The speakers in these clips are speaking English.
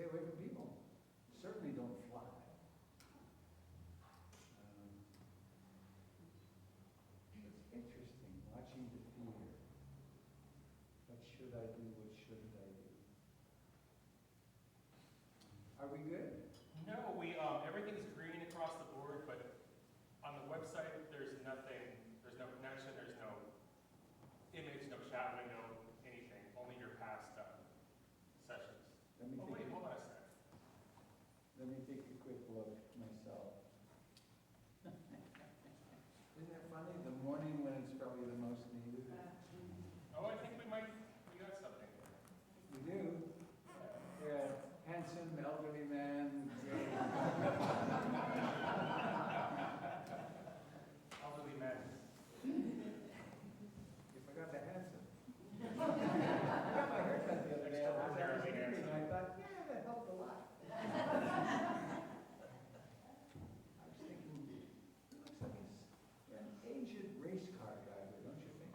stay away from people. Certainly don't fly. It's interesting watching the fear. What should I do? What shouldn't I do? Are we good? No, everything's green across the board, but on the website there's nothing. There's no connection. There's no image, no chat window, anything. Only your past sessions. Oh wait, hold on a sec. Let me take a quick look myself. Isn't that funny? The morning when it's probably the most needed. Oh, I think we got something. We do. Yeah, handsome elderly man. Elderly men. If I got the handsome. I got my haircut the other day. Extraordinarily handsome. I thought, yeah, that helped a lot. I was thinking, it looks like an aged race car driver, don't you think?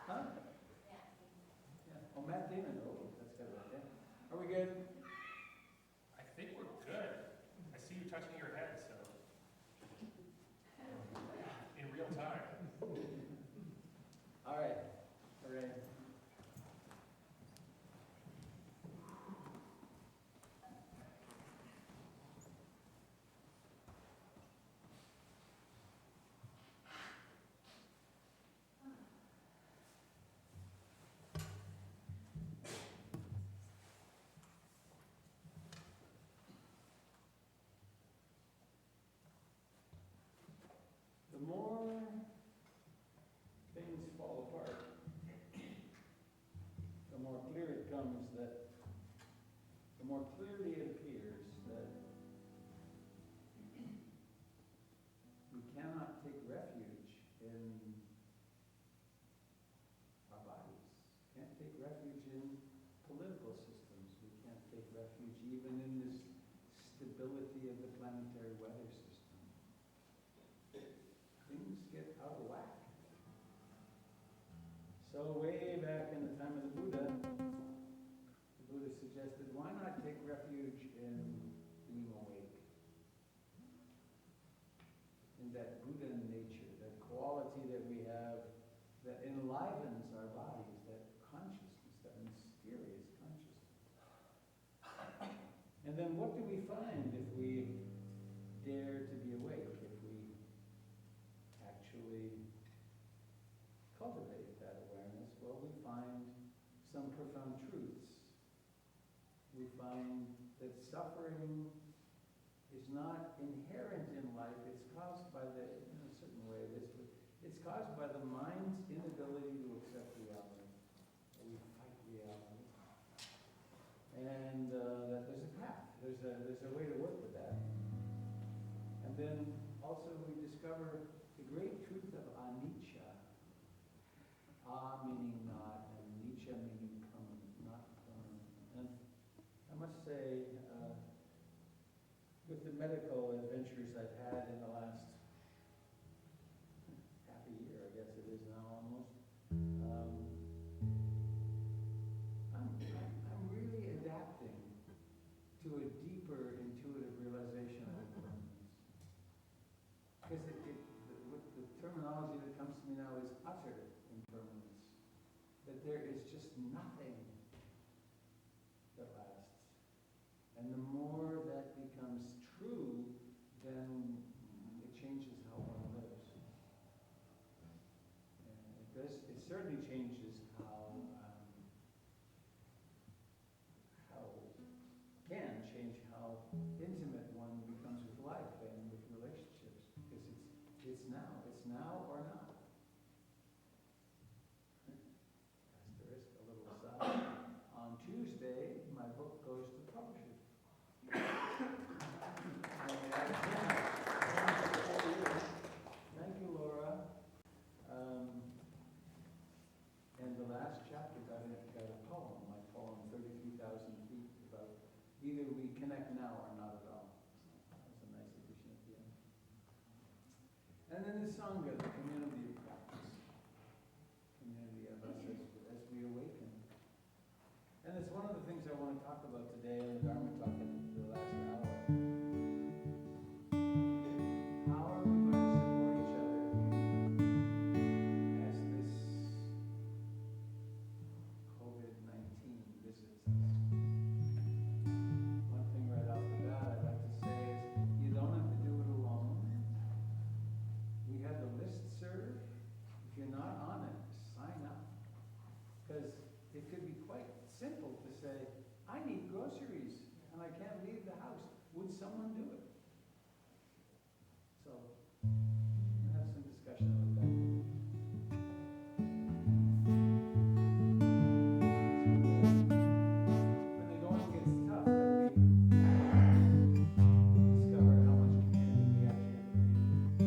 Huh? Yeah. Oh, Matt Damon. Oh, that's good. Yeah. Are we good? I think we're good. I see you touching your head, so in real time. All right. All right. The more things fall apart, the more clear it comes that, the more clearly it appears that we cannot take refuge in our bodies. Can't take refuge in political systems. We can't take refuge even in this stability of the planetary weather system. Things get out of whack. So way back in the time of the Buddha suggested, why not take refuge in being awake? In that Buddha nature, that quality that we have that enlivens our bodies, that consciousness, that mysterious consciousness. And then what do we find if we dare to be awake, if we actually cultivate that awareness? Well, we find some profound truths. We find that suffering is not inherent in life. It's caused by in a certain way, it's caused by the mind's inability to accept reality. We fight reality. And that there's a path. There's a way to work with that. And then also we discover the great truth of anicca. Meaning not, and nicca meaning permanent, not permanent. And I must say, with the medical adventures I've had in the last half a year, I guess it is now almost, I'm really adapting to a deeper intuitive realization of impermanence. Because the terminology that comes to me now is utter impermanence. That there is just nothing that lasts. And the more that becomes true, then it changes how one lives. And it certainly changes can change how intimate one becomes with life and with relationships. Because it's now or not. Asterisk, a little aside. On Tuesday, my book goes to publishers. Thank you, Laura. And the last chapter got a poem, my poem, 33,000 Feet, about either we connect now or not at all. So that was a nice addition at the end. And then the Sangha, the community of practice. Community of us as we awaken. today in the Dharma talk at the last hour. How are we going to support each other as this COVID-19 visits us? One thing right off the bat I'd like to say is you don't have to do it alone. We have the listserv. If you're not on it, sign up. Because it could be quite simple to say, I need groceries and I can't leave the house. Would someone do it? So, we'll have some discussion about that. When the going gets tough, that we discover how much community we actually have created.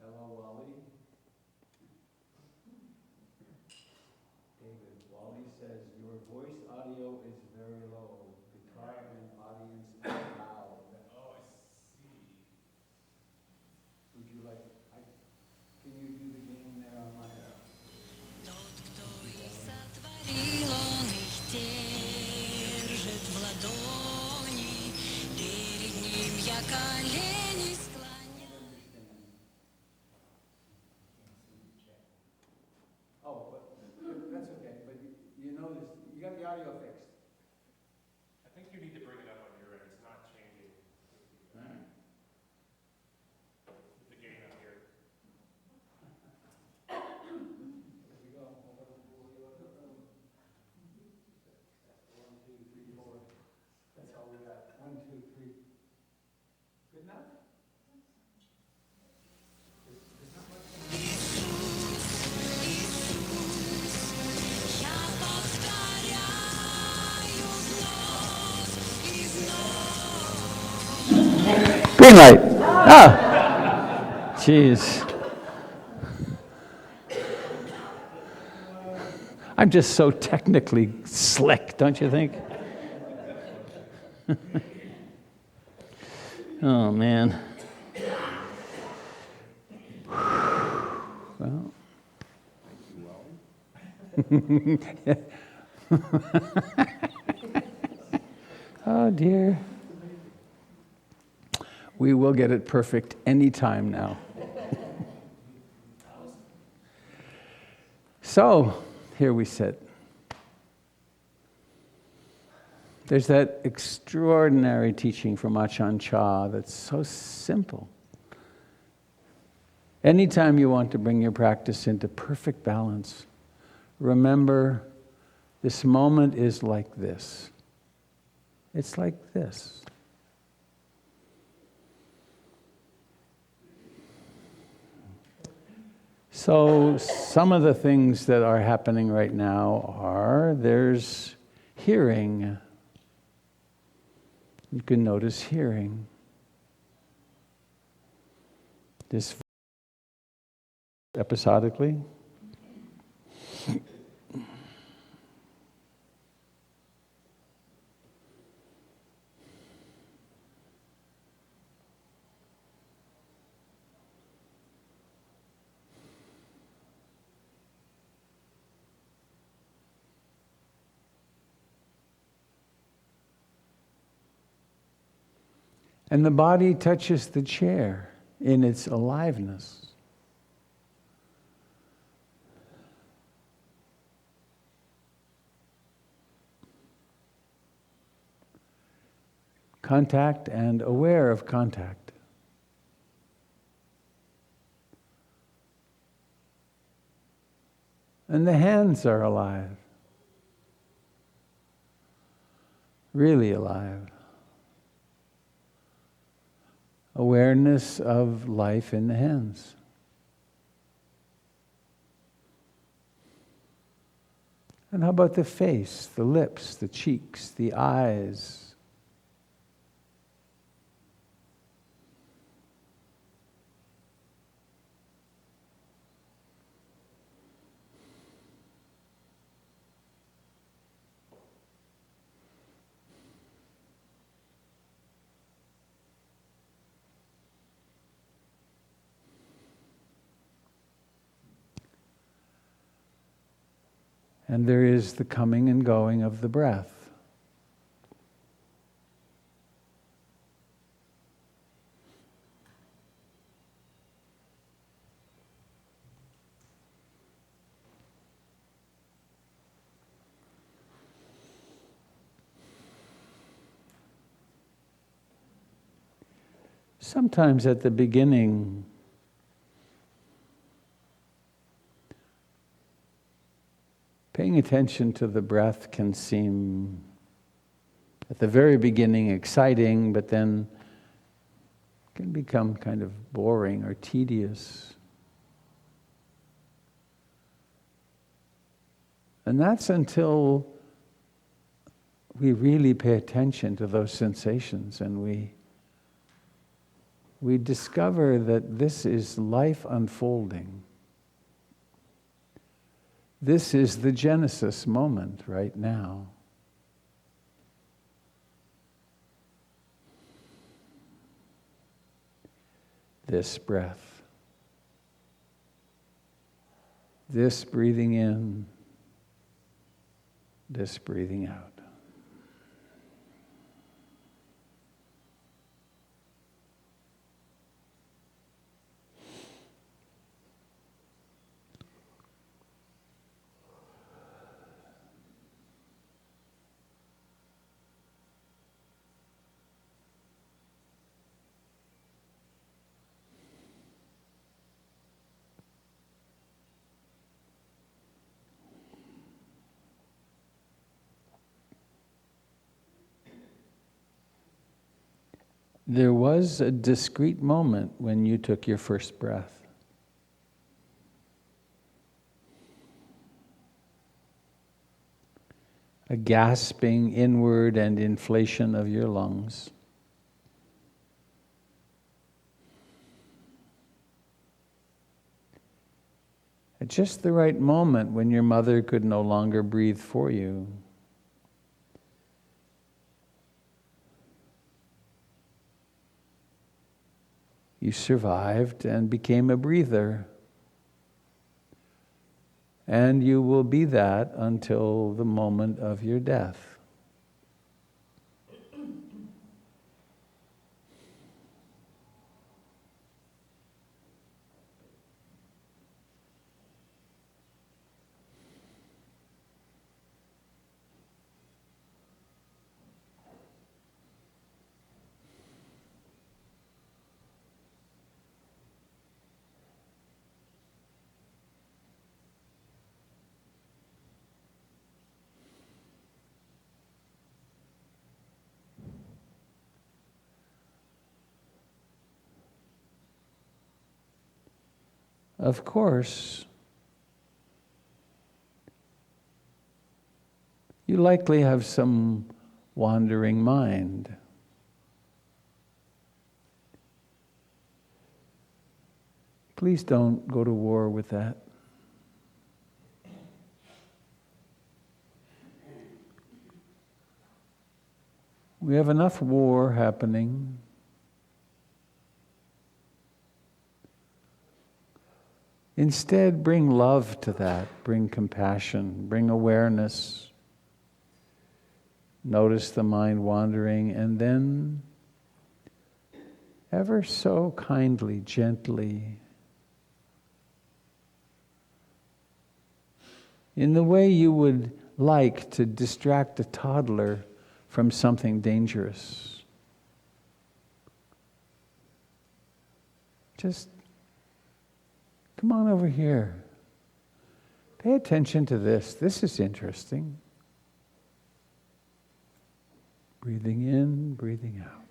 Hello, Wally. David, Wally says your voice audio is very low. Guitar and audience is loud. Oh, I see. Would you like, can you do the game there on my Тот, кто их сотворил, он их держит в ладони, перед ним я колени склоняю. Oh, but that's okay, but you know this, you got the audio fixed. I think you need to bring it up on your end. It's not changing the gain up here. Here we go. That's 1, 2, 3, 4. That's all we got. 1, 2, 3. Good enough? green light. Ah, jeez. I'm just so technically slick, don't you think? Oh, man. Well. Oh, dear. We will get it perfect anytime now. So, here we sit. There's that extraordinary teaching from Ajahn Chah that's so simple. Anytime you want to bring your practice into perfect balance, remember this moment is like this. It's like this. So some of the things that are happening right now are, there's hearing. You can notice hearing. This episodically. And the body touches the chair in its aliveness. Contact and aware of contact. And the hands are alive. Really alive. Awareness of life in the hands. And how about the face, the lips, the cheeks, the eyes? And there is the coming and going of the breath. Sometimes at the beginning, paying attention to the breath can seem, at the very beginning, exciting, but then can become kind of boring or tedious. And that's until we really pay attention to those sensations and we discover that this is life unfolding. This is the Genesis moment right now. This breath. This breathing in. This breathing out. There was a discrete moment when you took your first breath. A gasping inward and inflation of your lungs. At just the right moment when your mother could no longer breathe for you. You survived and became a breather. And you will be that until the moment of your death. Of course, you likely have some wandering mind. Please don't go to war with that. We have enough war happening. Instead, bring love to that, bring compassion, bring awareness. Notice the mind wandering, and then, ever so kindly, gently, in the way you would like to distract a toddler from something dangerous. Just come on over here. Pay attention to this. This is interesting. Breathing in, breathing out.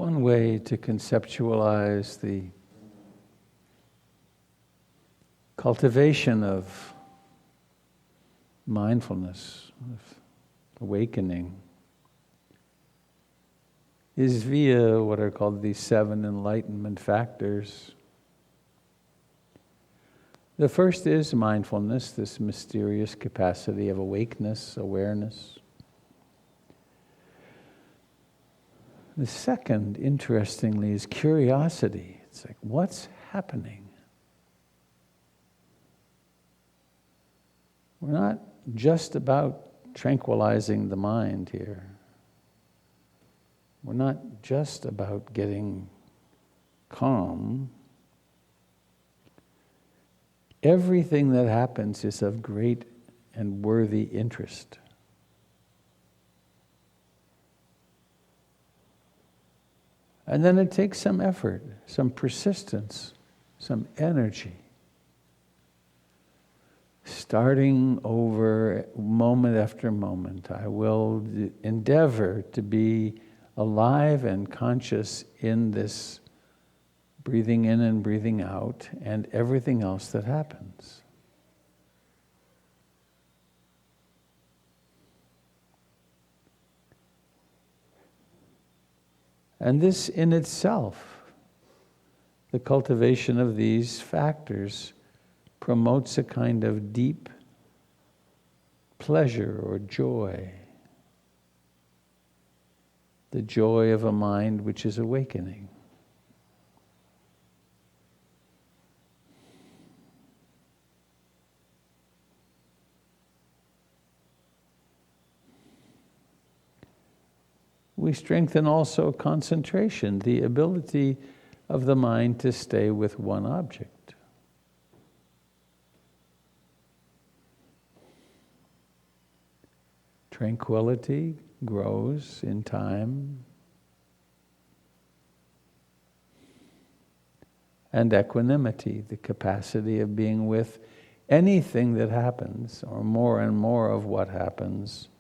One way to conceptualize the cultivation of mindfulness, of awakening, is via what are called the 7 enlightenment factors. The first is mindfulness, this mysterious capacity of awakeness, awareness. The second, interestingly, is curiosity. It's like, what's happening? We're not just about tranquilizing the mind here. We're not just about getting calm. Everything that happens is of great and worthy interest. And then it takes some effort, some persistence, some energy. Starting over moment after moment, I will endeavor to be alive and conscious in this breathing in and breathing out and everything else that happens. And this in itself, the cultivation of these factors, promotes a kind of deep pleasure or joy. The joy of a mind which is awakening. We strengthen also concentration, the ability of the mind to stay with one object. Tranquility grows in time, and equanimity, the capacity of being with anything that happens, or more and more of what happens,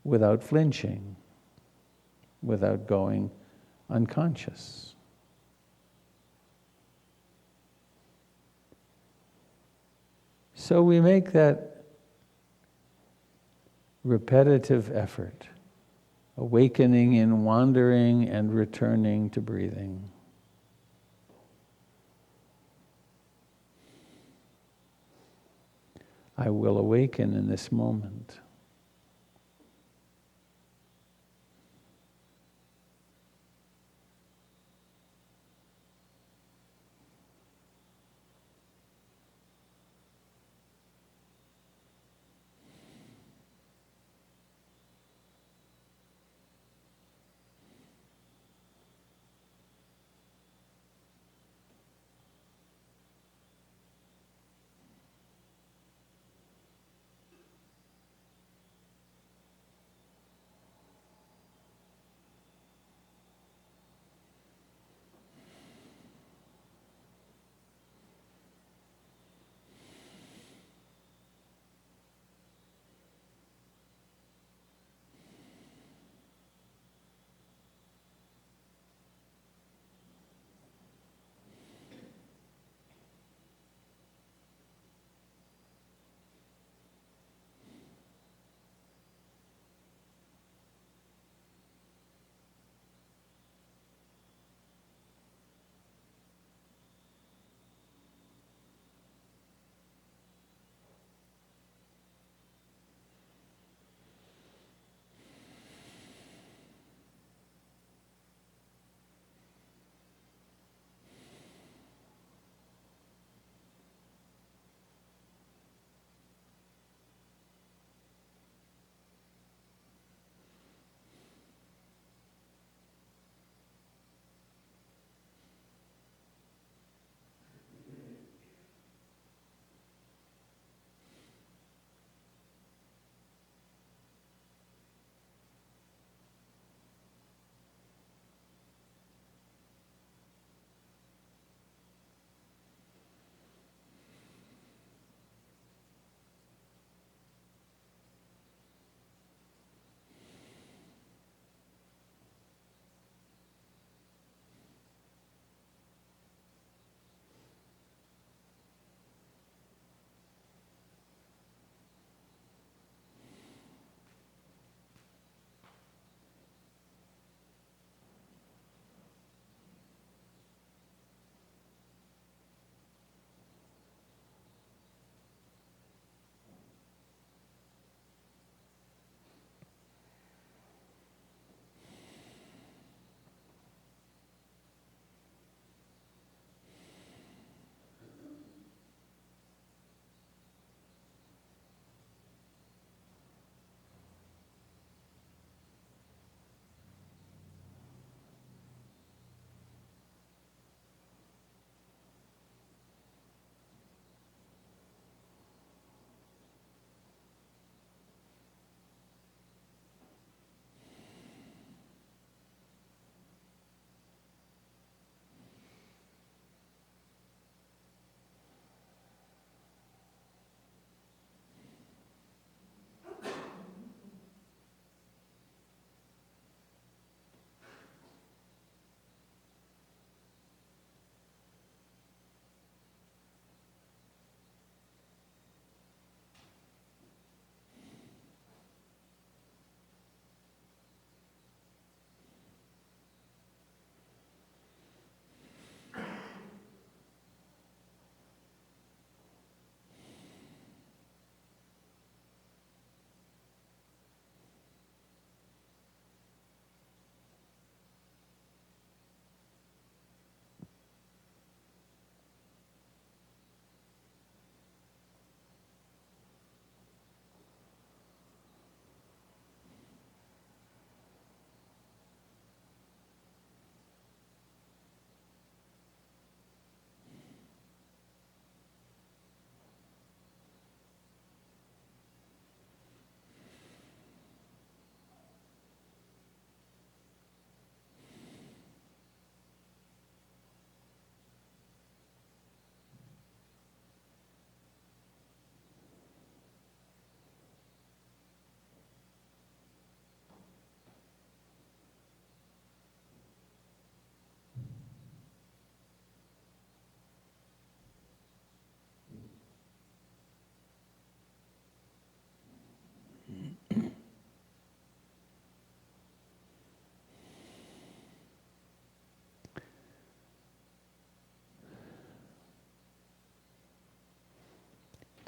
without flinching, without going unconscious. So we make that repetitive effort, awakening in wandering and returning to breathing. I will awaken in this moment.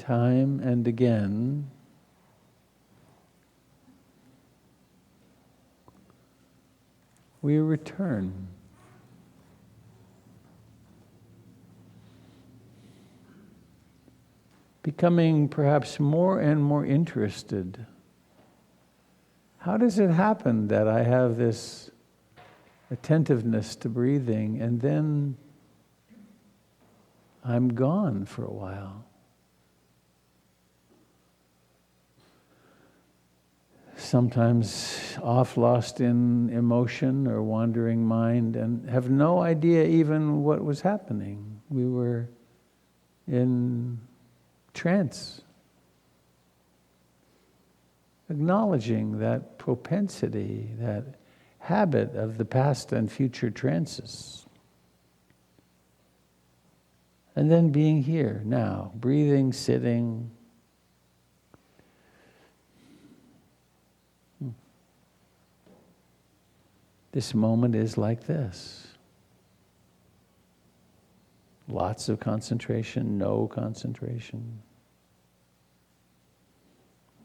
time and again, we return. Becoming perhaps more and more interested. How does it happen that I have this attentiveness to breathing and then I'm gone for a while? Sometimes off, lost in emotion or wandering mind, and have no idea even what was happening. We were in trance, acknowledging that propensity, that habit of the past and future trances. And then being here now, breathing, sitting. This moment is like this. Lots of concentration, no concentration.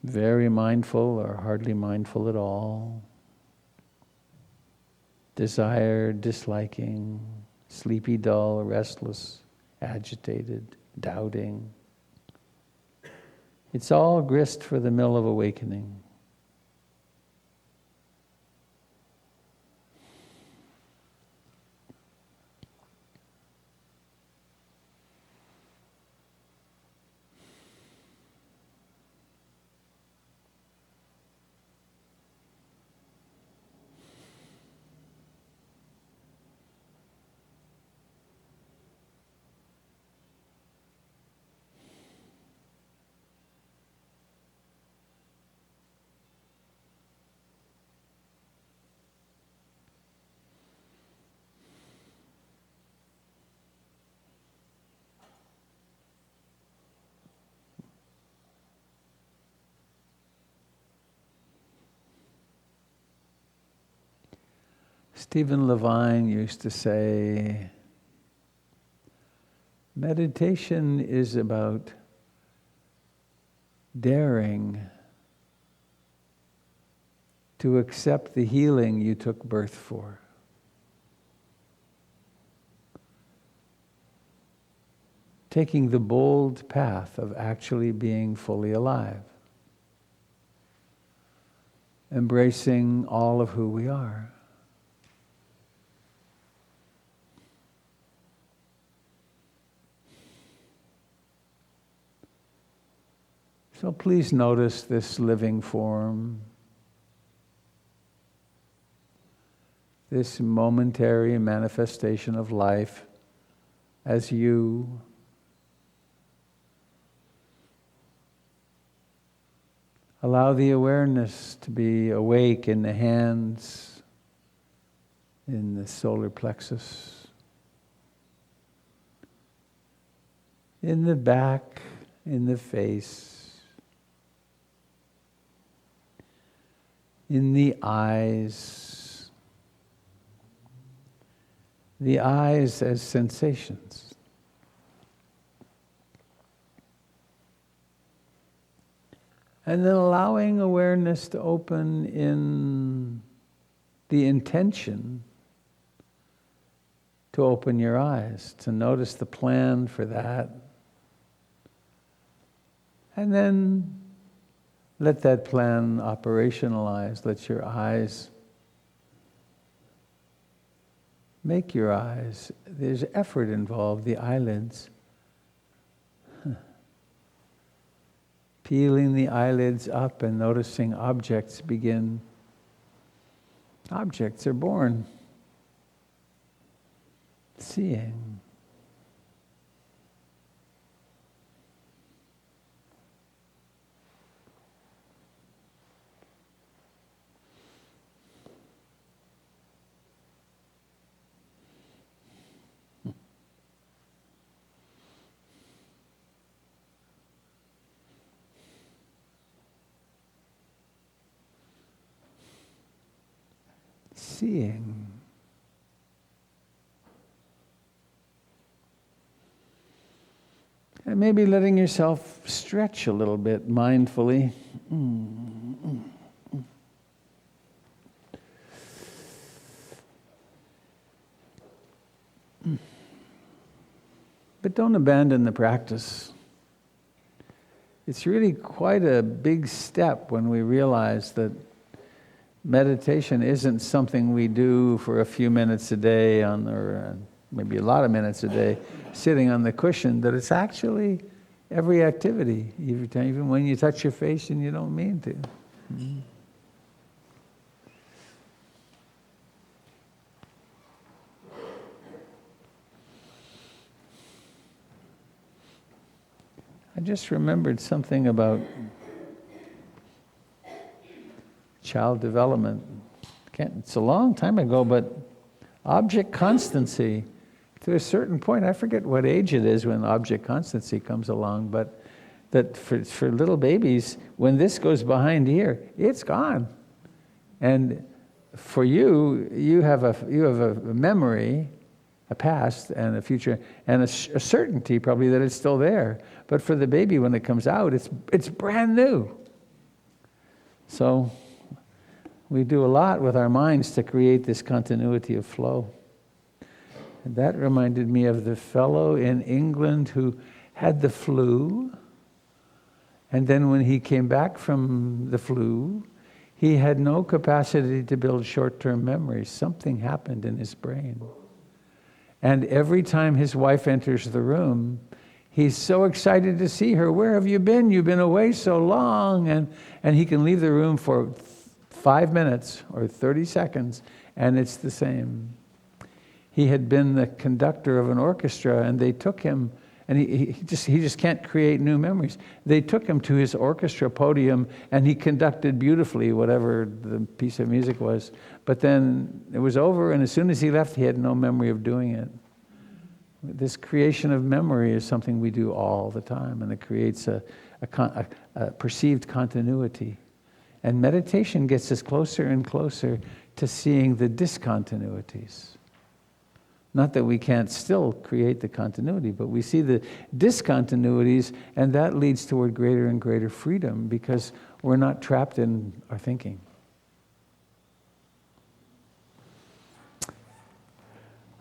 Very mindful or hardly mindful at all. Desire, disliking, sleepy, dull, restless, agitated, doubting. It's all grist for the mill of awakening. Stephen Levine used to say, meditation is about daring to accept the healing you took birth for. Taking the bold path of actually being fully alive. Embracing all of who we are. So please notice this living form, this momentary manifestation of life as you. Allow the awareness to be awake in the hands, in the solar plexus, in the back, in the face, in the eyes as sensations. And then allowing awareness to open in the intention to open your eyes, to notice the plan for that. And then let that plan operationalize. Let your eyes make your eyes. There's effort involved, the eyelids. Peeling the eyelids up and noticing objects begin. Objects are born. Seeing. Seeing. And maybe letting yourself stretch a little bit mindfully. But don't abandon the practice. It's really quite a big step when we realize that meditation isn't something we do for a few minutes a day or maybe a lot of minutes a day sitting on the cushion, that it's actually every activity, even when you touch your face and you don't mean to. I just remembered something about child development. It's a long time ago, but object constancy. To a certain point, I forget what age it is when object constancy comes along, but that for little babies, when this goes behind here, it's gone. And for you, you have a memory, a past and a future, and a certainty probably that it's still there. But for the baby, when it comes out, it's brand new. So we do a lot with our minds to create this continuity of flow. And that reminded me of the fellow in England who had the flu, and then when he came back from the flu, he had no capacity to build short-term memories. Something happened in his brain. And every time his wife enters the room, he's so excited to see her. Where have you been? You've been away so long. And he can leave the room for 5 minutes or 30 seconds, and it's the same. He had been the conductor of an orchestra, and they took him, and he just can't create new memories. They took him to his orchestra podium, and he conducted beautifully whatever the piece of music was. But then it was over, and as soon as he left, he had no memory of doing it. This creation of memory is something we do all the time, and it creates a perceived continuity. And meditation gets us closer and closer to seeing the discontinuities. Not that we can't still create the continuity, but we see the discontinuities, and that leads toward greater and greater freedom because we're not trapped in our thinking.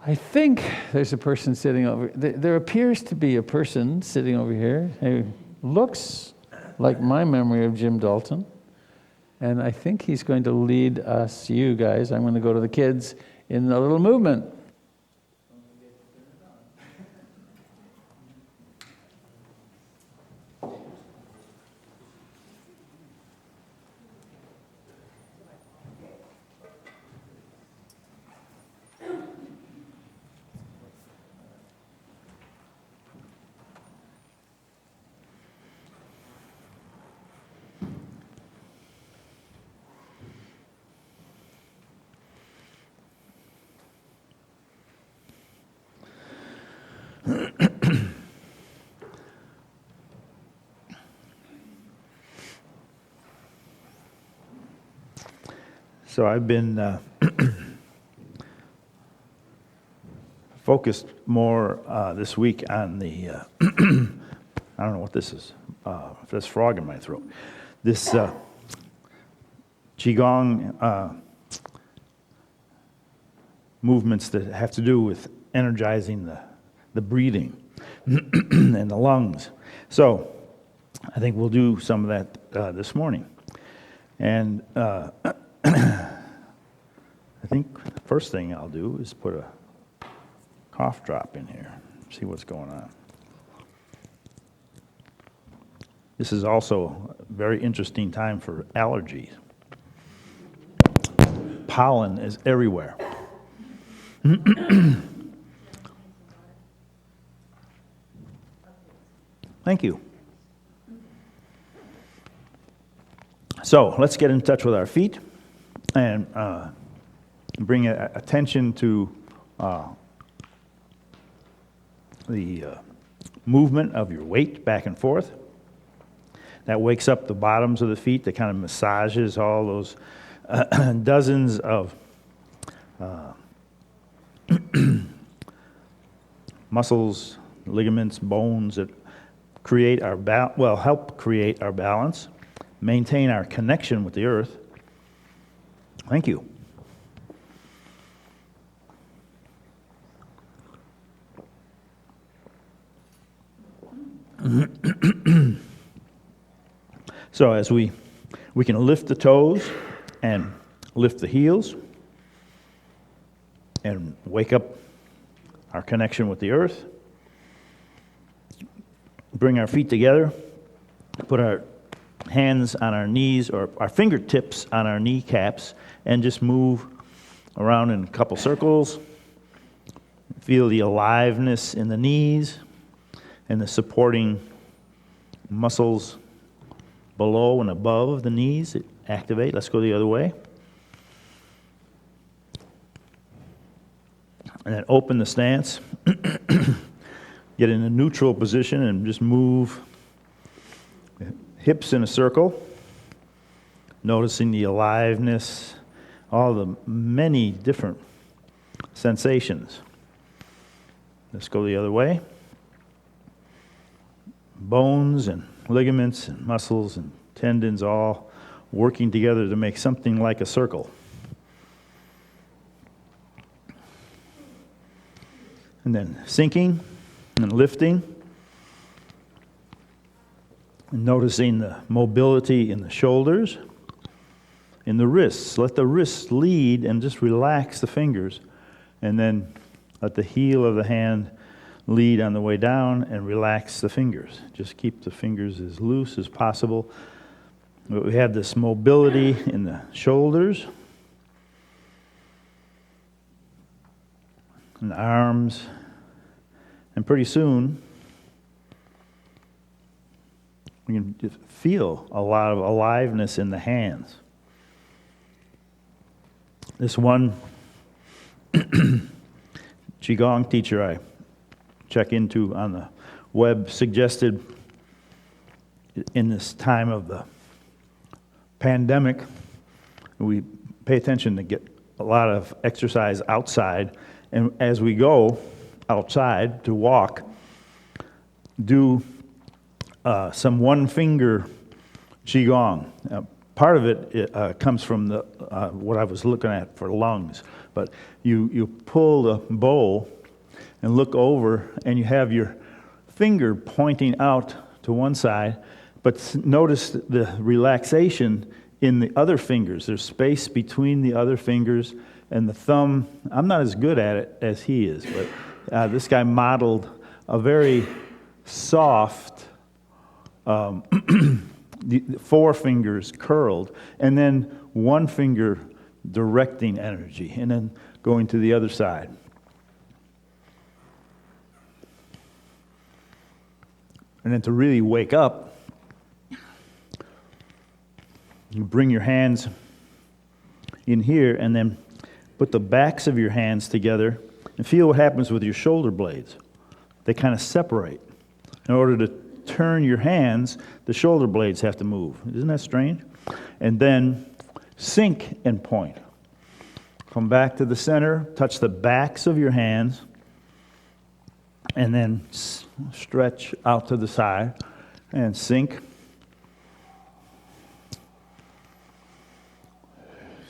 I think there's a person sitting over. There appears to be a person sitting over here who looks like my memory of Jim Dalton. And I think he's going to lead us, you guys, I'm going to go to the kids, in a little movement. So I've been focused more this week on the, I don't know what this is, if there's frog in my throat. This Qigong movements that have to do with energizing the breathing and the lungs. So I think we'll do some of that this morning. And I think the first thing I'll do is put a cough drop in here, see what's going on. This is also a very interesting time for allergies. Pollen is everywhere. Thank you. So let's get in touch with our feet and bring attention to the movement of your weight back and forth. That wakes up the bottoms of the feet, that kind of massages all those dozens of muscles, ligaments, bones that help create our balance, maintain our connection with the earth. Thank you. So as we can lift the toes and lift the heels and wake up our connection with the earth. Bring our feet together, put our hands on our knees or our fingertips on our kneecaps, and just move around in a couple circles. Feel the aliveness in the knees and the supporting muscles below and above the knees. Activate. Let's go the other way. And then open the stance. Get in a neutral position and just move hips in a circle. Noticing the aliveness, all the many different sensations. Let's go the other way. Bones and ligaments and muscles and tendons all working together to make something like a circle. And then sinking and lifting. And noticing the mobility in the shoulders, in the wrists. Let the wrists lead and just relax the fingers. And then let the heel of the hand lead on the way down and relax the fingers. Just keep the fingers as loose as possible. But we have this mobility in the shoulders and the arms. And pretty soon, we can just feel a lot of aliveness in the hands. This one Qigong teacher I check into on the web suggested in this time of the pandemic, we pay attention to get a lot of exercise outside, and as we go outside to walk, do some one-finger Qigong. Part of it comes from the what I was looking at for lungs, but you pull the bowl and look over, and you have your finger pointing out to one side, but notice the relaxation in the other fingers. There's space between the other fingers and the thumb. I'm not as good at it as he is, but this guy modeled a very soft, the 4 fingers curled, and then one finger directing energy, and then going to the other side. And then to really wake up, you bring your hands in here and then put the backs of your hands together and feel what happens with your shoulder blades. They kind of separate. In order to turn your hands, the shoulder blades have to move. Isn't that strange? And then sink and point. Come back to the center, touch the backs of your hands, and then stretch out to the side and sink.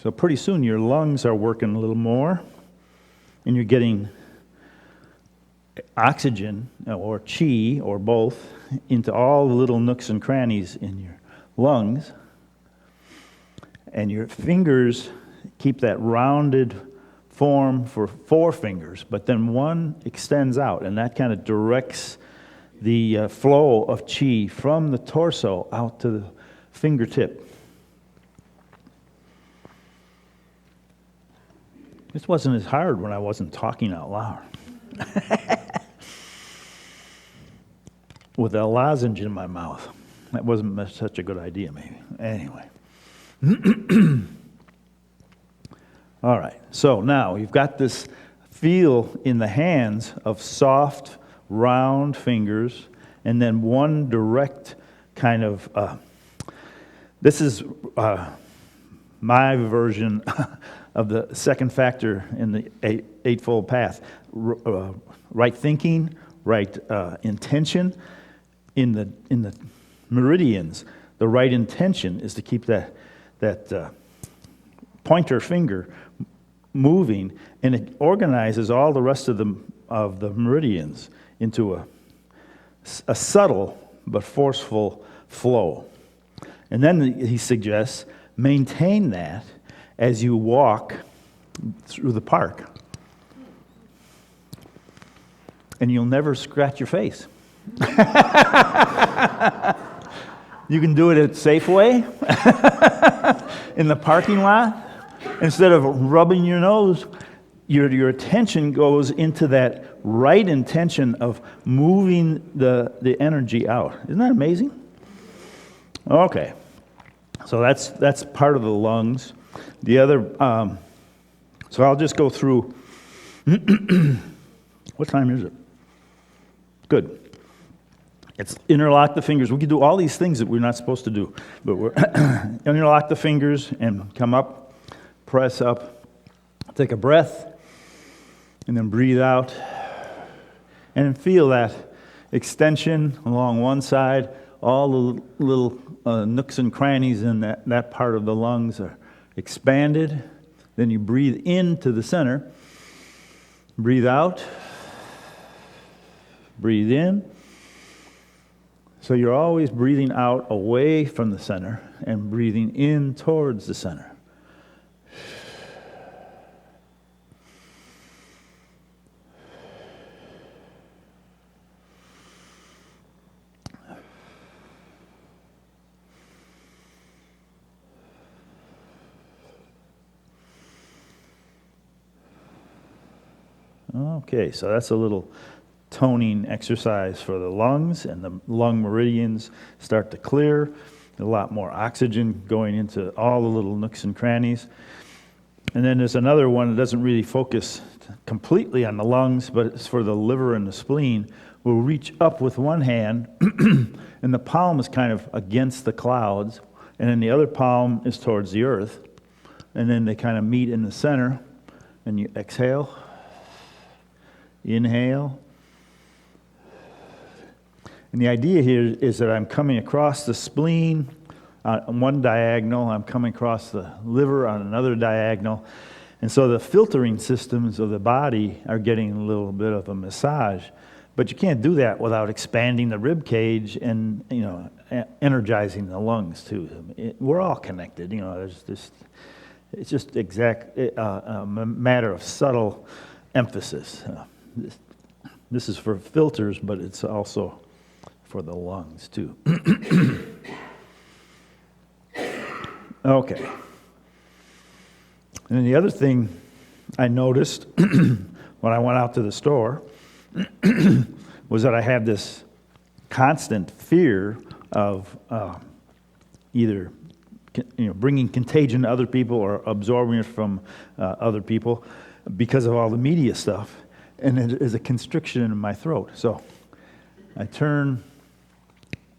So pretty soon your lungs are working a little more, and you're getting oxygen or chi or both into all the little nooks and crannies in your lungs. And your fingers keep that rounded form for 4 fingers, but then one extends out, and that kind of directs the flow of chi from the torso out to the fingertip. This wasn't as hard when I wasn't talking out loud. With a lozenge in my mouth. That wasn't such a good idea, maybe. Anyway. All right, so now you've got this feel in the hands of soft, round fingers, and then one direct kind of, this is my version of the second factor in the Eightfold Path. Right thinking, right intention, in the meridians, the right intention is to keep that pointer finger moving, and it organizes all the rest of the meridians into a subtle but forceful flow. And then he suggests maintain that as you walk through the park. And you'll never scratch your face. You can do it at Safeway, in the parking lot. Instead of rubbing your nose, your attention goes into that right intention of moving the energy out. Isn't that amazing? Okay, so that's part of the lungs. The other, so I'll just go through. What time is it? Good. It's interlock the fingers. We can do all these things that we're not supposed to do, but we're interlock the fingers and come up, press up, take a breath, and then breathe out, and feel that extension along one side. All the little nooks and crannies in that part of the lungs are expanded. Then you breathe into the center, breathe out, breathe in. So you're always breathing out away from the center and breathing in towards the center. Okay, so that's a little toning exercise for the lungs, and the lung meridians start to clear. A lot more oxygen going into all the little nooks and crannies. And then there's another one that doesn't really focus completely on the lungs, but it's for the liver and the spleen. We'll reach up with one hand, and the palm is kind of against the clouds, and then the other palm is towards the earth. And then they kind of meet in the center, and you exhale, inhale. And the idea here is that I'm coming across the spleen on one diagonal, I'm coming across the liver on another diagonal, and so the filtering systems of the body are getting a little bit of a massage. But you can't do that without expanding the rib cage and, energizing the lungs too. We're all connected, it's just a matter of subtle emphasis. This is for filters, but it's also for the lungs too. Okay. And then the other thing I noticed when I went out to the store was that I had this constant fear of either bringing contagion to other people or absorbing it from other people because of all the media stuff, and there's a constriction in my throat. So I turn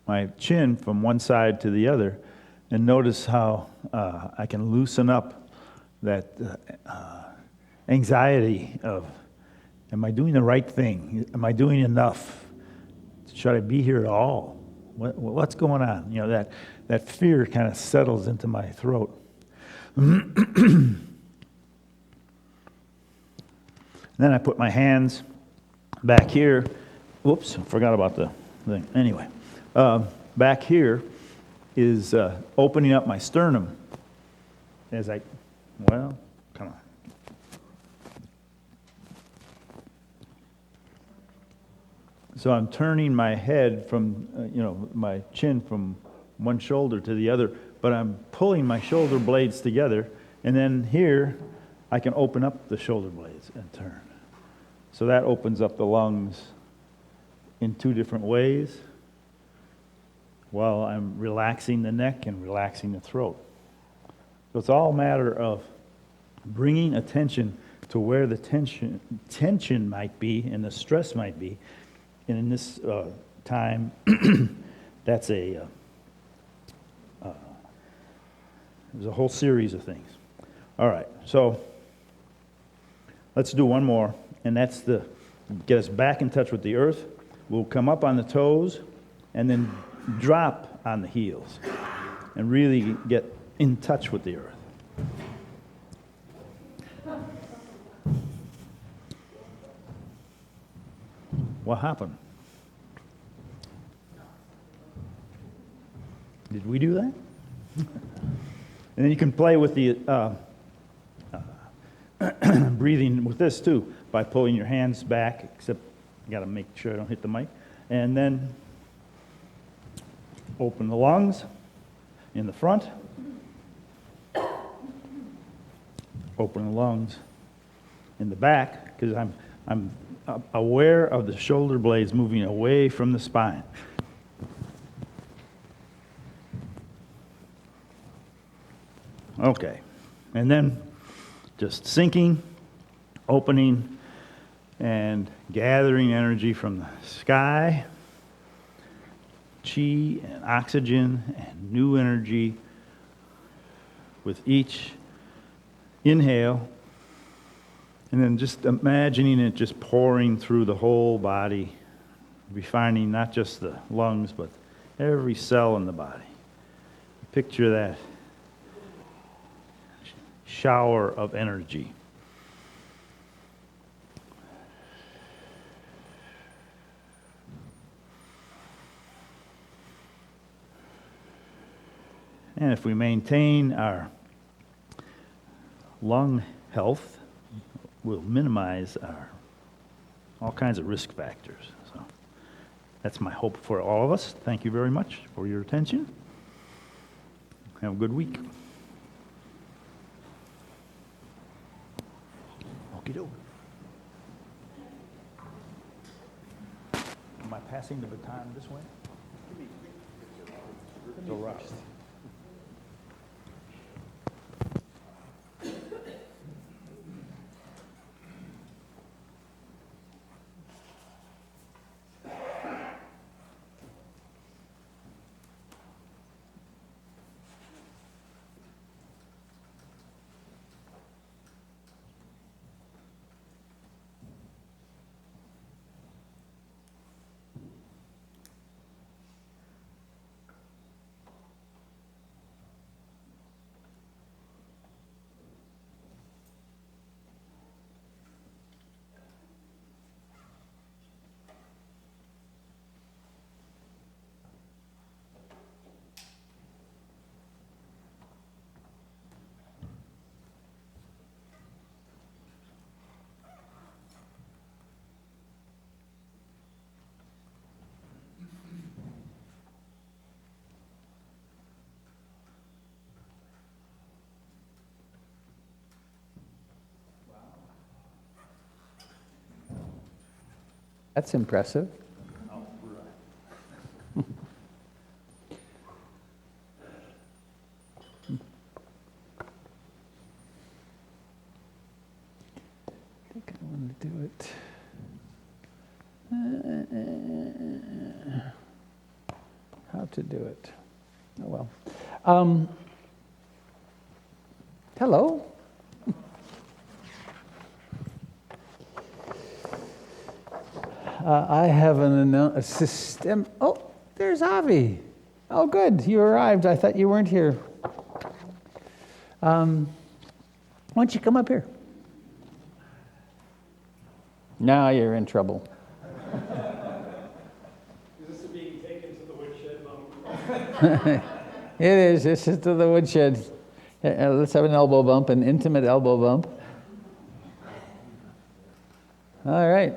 my chin from one side to the other and notice how I can loosen up that anxiety of, am I doing the right thing? Am I doing enough? Should I be here at all? What's going on? That fear kind of settles into my throat. Then I put my hands back here. Whoops, forgot about the thing. Anyway, back here is opening up my sternum as come on. So I'm turning my head from, my chin from one shoulder to the other, but I'm pulling my shoulder blades together, and then here I can open up the shoulder blades and turn. So that opens up the lungs in two different ways while I'm relaxing the neck and relaxing the throat. So it's all a matter of bringing attention to where the tension might be and the stress might be. And in this time, that's there's a whole series of things. All right, so let's do one more, and that's get us back in touch with the earth. We'll come up on the toes and then drop on the heels and really get in touch with the earth. What happened? Did we do that? And then you can play with the breathing with this too, by pulling your hands back, except you got to make sure I don't hit the mic. And then open the lungs in the front. Open the lungs in the back, because I'm aware of the shoulder blades moving away from the spine. Okay, and then just sinking, opening, and gathering energy from the sky, chi and oxygen and new energy with each inhale, and then just imagining it just pouring through the whole body, refining not just the lungs, but every cell in the body. Picture that shower of energy. And if we maintain our lung health, we'll minimize all kinds of risk factors. So that's my hope for all of us. Thank you very much for your attention. Have a good week. Okey-doke. Am I passing the baton this way? So rush. That's impressive. I think I want to do it. How to do it? Oh well. Hello. I have a system. Oh, there's Avi. Oh, good. You arrived. I thought you weren't here. Why don't you come up here? Now you're in trouble. Is this being taken to the woodshed? It is. This is to the woodshed. Let's have an elbow bump, an intimate elbow bump. All right.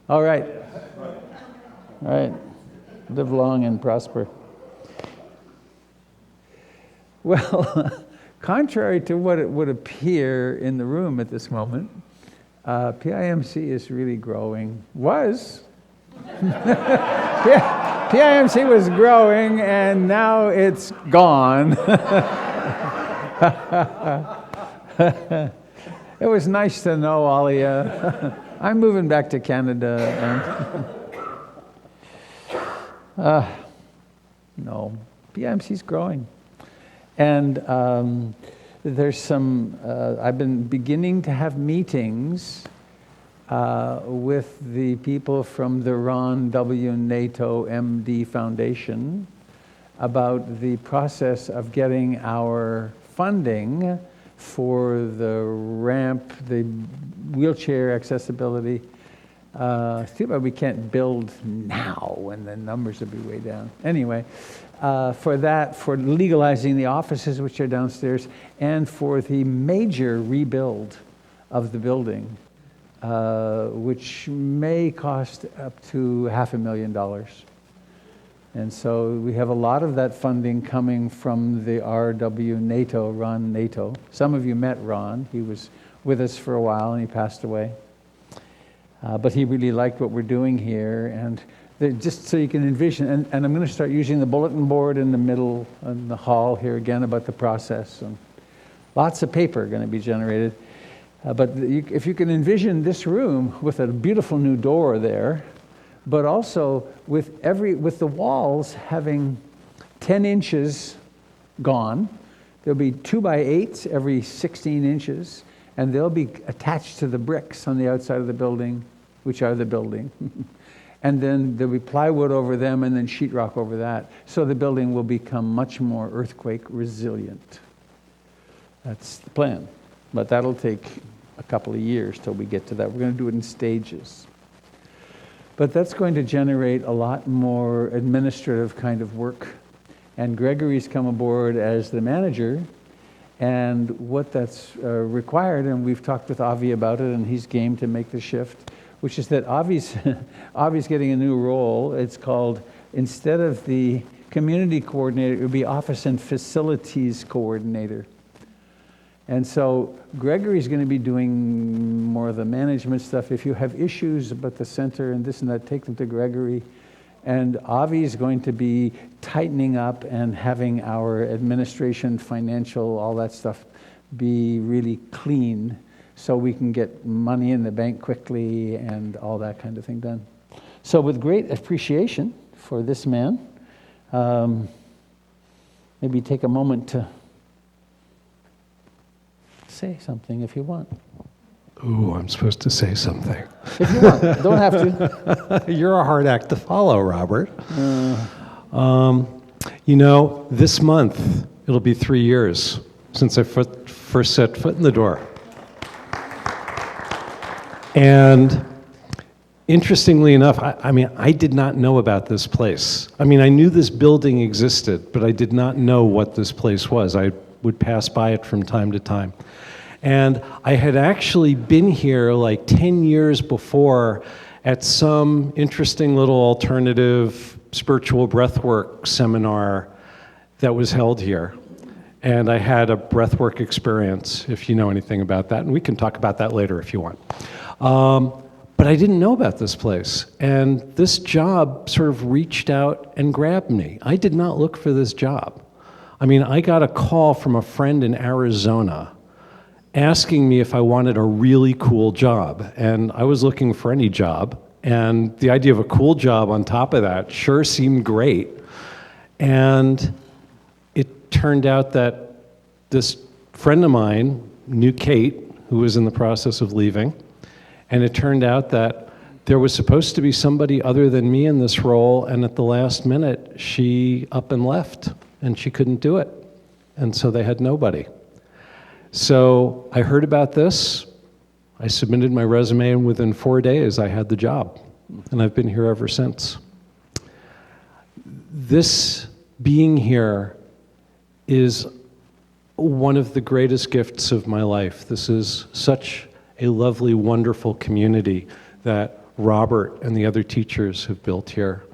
All right. All right. Live long and prosper. Well, contrary to what it would appear in the room at this moment, PIMC is really growing. PIMC was growing, and now it's gone. It was nice to know all of you. I'm moving back to Canada. No, PIMC's growing. And there's some, I've been beginning to have meetings with the people from the Ron W. NATO MD Foundation about the process of getting our funding for the ramp, the wheelchair accessibility. It's too bad we can't build now when the numbers will be way down. Anyway, for that, for legalizing the offices which are downstairs, and for the major rebuild of the building, which may cost up to $500,000. And so we have a lot of that funding coming from the RW NATO, Ron NATO. Some of you met Ron. He was with us for a while and he passed away. But he really liked what we're doing here. And just so you can envision, and I'm going to start using the bulletin board in the middle, in the hall here again about the process. And lots of paper going to be generated. But if you can envision this room with a beautiful new door there, but also with the walls having 10 inches gone, there'll be 2x8s every 16 inches, and they'll be attached to the bricks on the outside of the building, which are the building. And then there'll be plywood over them and then sheetrock over that. So the building will become much more earthquake resilient. That's the plan. But that'll take a couple of years till we get to that. We're going to do it in stages. But that's going to generate a lot more administrative kind of work. And Gregory's come aboard as the manager. And what that's required, and we've talked with Avi about it, and he's game to make the shift, which is that Avi's getting a new role. It's called, instead of the community coordinator, it would be office and facilities coordinator. And so Gregory's going to be doing more of the management stuff. If you have issues about the center and this and that, take them to Gregory. And Avi's going to be tightening up and having our administration, financial, all that stuff be really clean so we can get money in the bank quickly and all that kind of thing done. So with great appreciation for this man, maybe take a moment to say something if you want. Ooh, I'm supposed to say something. If you want, don't have to. You're a hard act to follow, Robert. You know, this month, it'll be 3 years since I first set foot in the door. And interestingly enough, I did not know about this place. I mean, I knew this building existed, but I did not know what this place was. I would pass by it from time to time. And I had actually been here like 10 years before at some interesting little alternative spiritual breathwork seminar that was held here. And I had a breathwork experience, if you know anything about that. And we can talk about that later if you want. But I didn't know about this place. And this job sort of reached out and grabbed me. I did not look for this job. I mean, I got a call from a friend in Arizona asking me if I wanted a really cool job. And I was looking for any job. And the idea of a cool job on top of that sure seemed great. And it turned out that this friend of mine knew Kate, who was in the process of leaving. And it turned out that there was supposed to be somebody other than me in this role. And at the last minute, she up and left. And she couldn't do it. And so they had nobody. So I heard about this, I submitted my resume, and within 4 days I had the job. And I've been here ever since. This being here is one of the greatest gifts of my life. This is such a lovely, wonderful community that Robert and the other teachers have built here,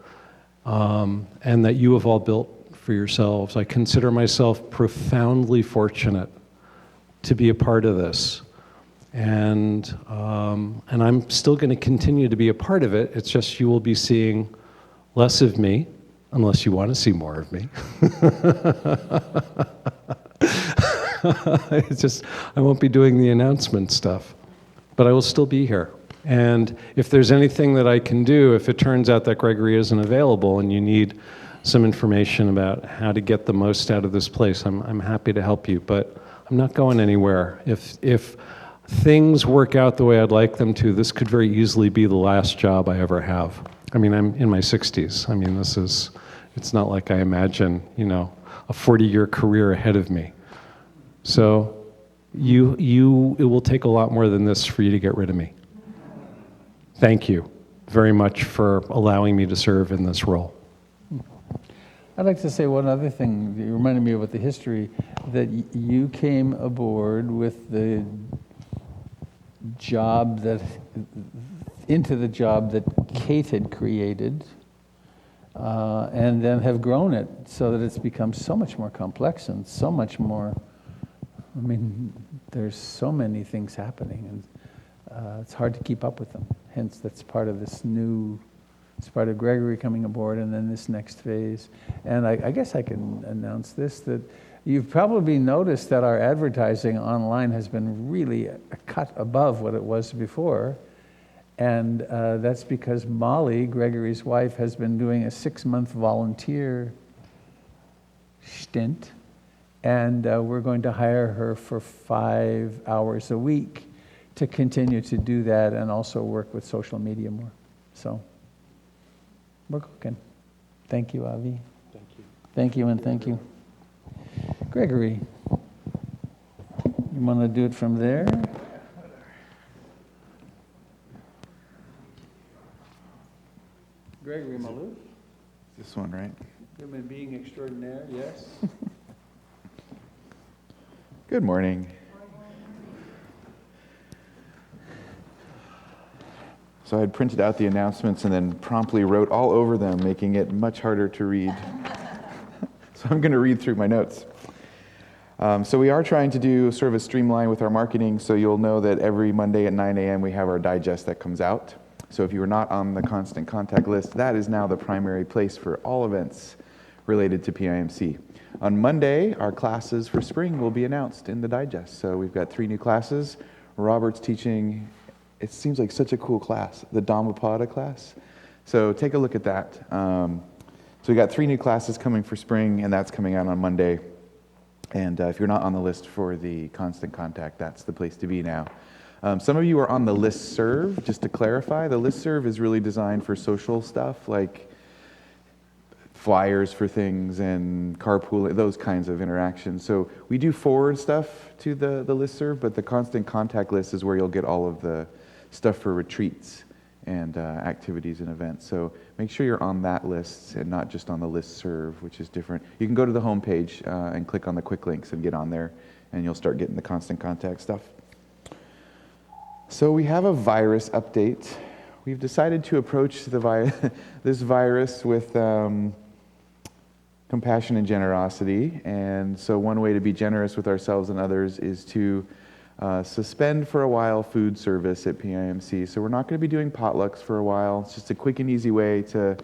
and that you have all built for yourselves. I consider myself profoundly fortunate to be a part of this. And I'm still going to continue to be a part of it. It's just you will be seeing less of me, unless you want to see more of me. It's just, I won't be doing the announcement stuff, but I will still be here. And if there's anything that I can do, if it turns out that Gregory isn't available and you need some information about how to get the most out of this place, I'm happy to help you. But I'm not going anywhere. If things work out the way I'd like them to, this could very easily be the last job I ever have. I mean, I'm in my 60s. I mean, it's not like I imagine, a 40-year career ahead of me. So it will take a lot more than this for you to get rid of me. Thank you very much for allowing me to serve in this role. I'd like to say one other thing. You reminded me about the history, that you came aboard with the job into the job that Kate had created, and then have grown it so that it's become so much more complex and so much more, I mean, there's so many things happening, and it's hard to keep up with them. Hence, that's part of this new, it's part of Gregory coming aboard, and then this next phase. And I guess I can announce this, that you've probably noticed that our advertising online has been really a cut above what it was before. And that's because Molly, Gregory's wife, has been doing a 6-month volunteer stint. And we're going to hire her for 5 hours a week to continue to do that and also work with social media more. So we're cooking. Thank you, Avi. Thank you. Thank you, and thank you. Gregory, you want to do it from there? Gregory Maloof, This one, right? human being extraordinaire, yes? Good morning. So I had printed out the announcements and then promptly wrote all over them, making it much harder to read. So I'm going to read through my notes. So we are trying to do sort of a streamline with our marketing, so you'll know that every Monday at 9 a.m. we have our digest that comes out. So if you were not on the constant contact list, that is now the primary place for all events related to PIMC. On Monday, our classes for spring will be announced in the digest. So we've got 3 new classes. Robert's teaching, it seems like such a cool class, the Dhammapada class. So take a look at that. So we got 3 new classes coming for spring, and that's coming out on Monday. And if you're not on the list for the constant contact, that's the place to be now. Some of you are on the listserv. Just to clarify, the listserv is really designed for social stuff, like flyers for things and carpooling, those kinds of interactions. So we do forward stuff to the listserv, but the constant contact list is where you'll get all of the stuff for retreats and activities and events. So make sure you're on that list and not just on the listserv, which is different. You can go to the homepage and click on the quick links and get on there, and you'll start getting the constant contact stuff. So we have a virus update. We've decided to approach this virus with compassion and generosity. And so one way to be generous with ourselves and others is to suspend for a while food service at PIMC. So we're not going to be doing potlucks for a while. It's just a quick and easy way to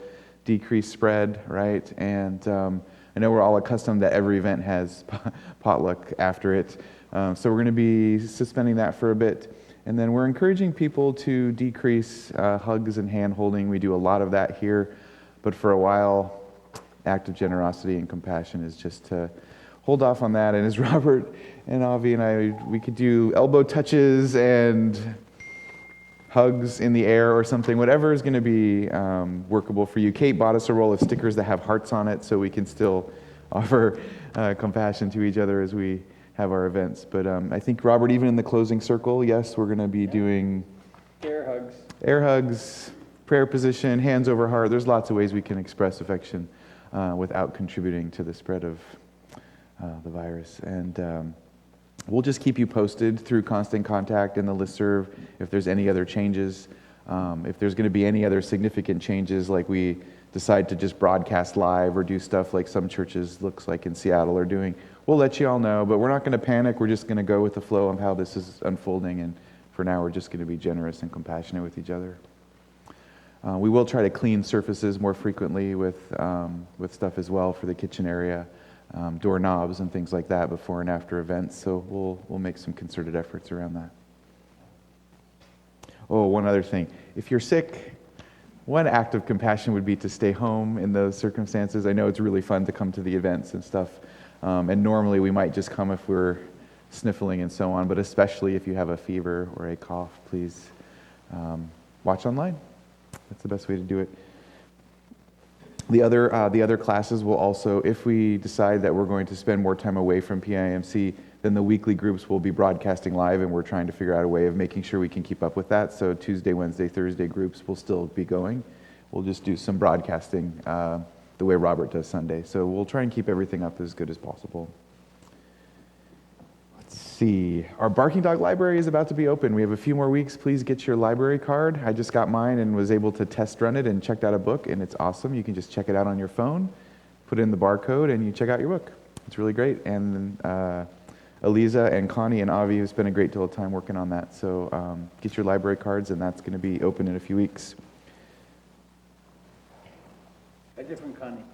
decrease spread, right? And I know we're all accustomed that every event has potluck after it. So we're going to be suspending that for a bit. And then we're encouraging people to decrease hugs and hand holding. We do a lot of that here. But for a while, act of generosity and compassion is just to hold off on that. And as Robert and Avi and I, we could do elbow touches and hugs in the air or something, whatever is going to be workable for you. Kate bought us a roll of stickers that have hearts on it so we can still offer compassion to each other as we have our events. But I think, Robert, even in the closing circle, yes, we're going to be doing air hugs, prayer position, hands over heart. There's lots of ways we can express affection without contributing to the spread of the virus. And we'll just keep you posted through constant contact and the listserv if there's any other changes. If there's going to be any other significant changes, like we decide to just broadcast live or do stuff like some churches, looks like in Seattle, are doing, we'll let you all know. But we're not going to panic. We're just going to go with the flow of how this is unfolding. And for now, we're just going to be generous and compassionate with each other. We will try to clean surfaces more frequently with stuff as well for the kitchen area, doorknobs and things like that before and after events. So we'll make some concerted efforts around that. Oh, one other thing. If you're sick, one act of compassion would be to stay home in those circumstances. I know it's really fun to come to the events and stuff. And normally we might just come if we're sniffling and so on, but especially if you have a fever or a cough, please watch online. That's the best way to do it. The other classes will also, if we decide that we're going to spend more time away from PIMC, then the weekly groups will be broadcasting live, and we're trying to figure out a way of making sure we can keep up with that. So Tuesday, Wednesday, Thursday groups will still be going. We'll just do some broadcasting the way Robert does Sunday. So we'll try and keep everything up as good as possible. Let's see. Our Barking Dog Library is about to be open. We have a few more weeks. Please get your library card. I just got mine and was able to test run it and checked out a book, and it's awesome. You can just check it out on your phone, put in the barcode, and you check out your book. It's really great. And Eliza and Connie and Avi have spent a great deal of time working on that. So get your library cards, and that's going to be open in a few weeks. A different Connie.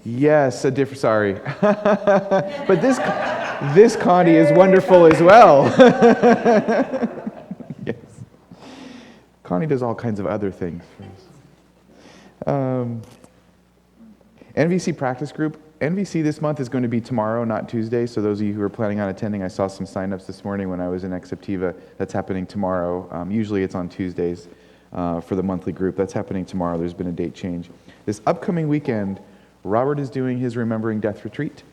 Yes, a different, sorry. But this Connie is wonderful as well. Yes. Connie does all kinds of other things. NVC practice group. NVC this month is going to be tomorrow, not Tuesday. So those of you who are planning on attending, I saw some signups this morning when I was in Exceptiva. That's happening tomorrow. Usually it's on Tuesdays for the monthly group. That's happening tomorrow. There's been a date change. This upcoming weekend, Robert is doing his Remembering Death retreat.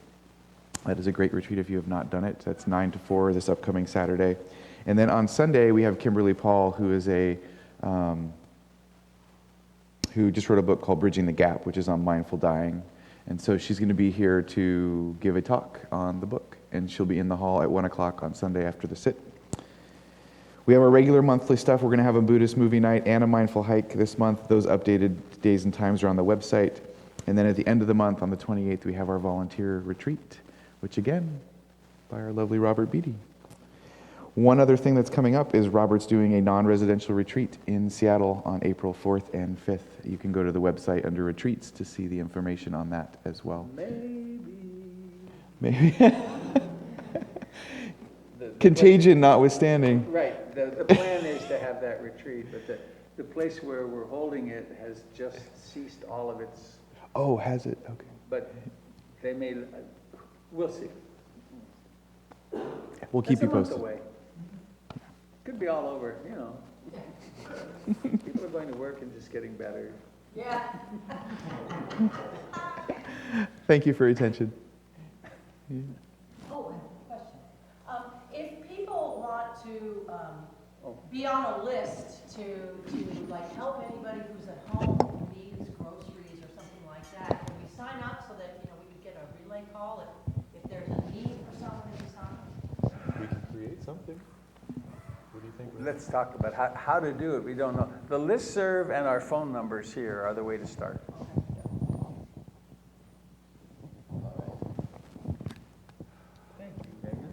That is a great retreat if you have not done it. That's 9 to 4 this upcoming Saturday. And then on Sunday, we have Kimberly Paul, who is who just wrote a book called Bridging the Gap, which is on mindful dying. And so she's going to be here to give a talk on the book, and she'll be in the hall at 1 o'clock on Sunday after the sit. We have our regular monthly stuff. We're going to have a Buddhist movie night and a mindful hike this month. Those updated days and times are on the website. And then at the end of the month, on the 28th, we have our volunteer retreat, which again, by our lovely Robert Beatty. One other thing that's coming up is Robert's doing a non-residential retreat in Seattle on April 4th and 5th. You can go to the website under retreats to see the information on that as well. Maybe. Contagion notwithstanding. Right, the plan is to have that retreat, but the place where we're holding it has just ceased all of its, Oh, has it? Okay. but they may, we'll see. We'll keep you That's a month posted. away. Could be all over, you know. People are going to work and just getting better. Yeah. Thank you for your attention. Oh, I have a question. If people want to be on a list to like help anybody who's at home who needs groceries or something like that, can we sign up so that, we could get a relay call if there's a need for someone to sign? We can create something. What do you think? Let's talk about how to do it. We don't know. The listserv and our phone numbers here are the way to start. Thank you, Gregory.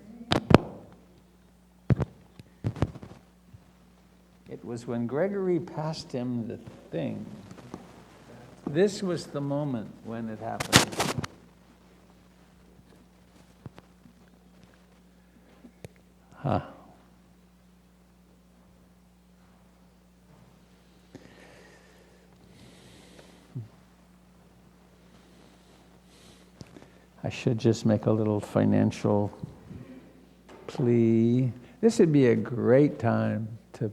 It was when Gregory passed him the thing. This was the moment when it happened. Huh. I should just make a little financial plea. This would be a great time to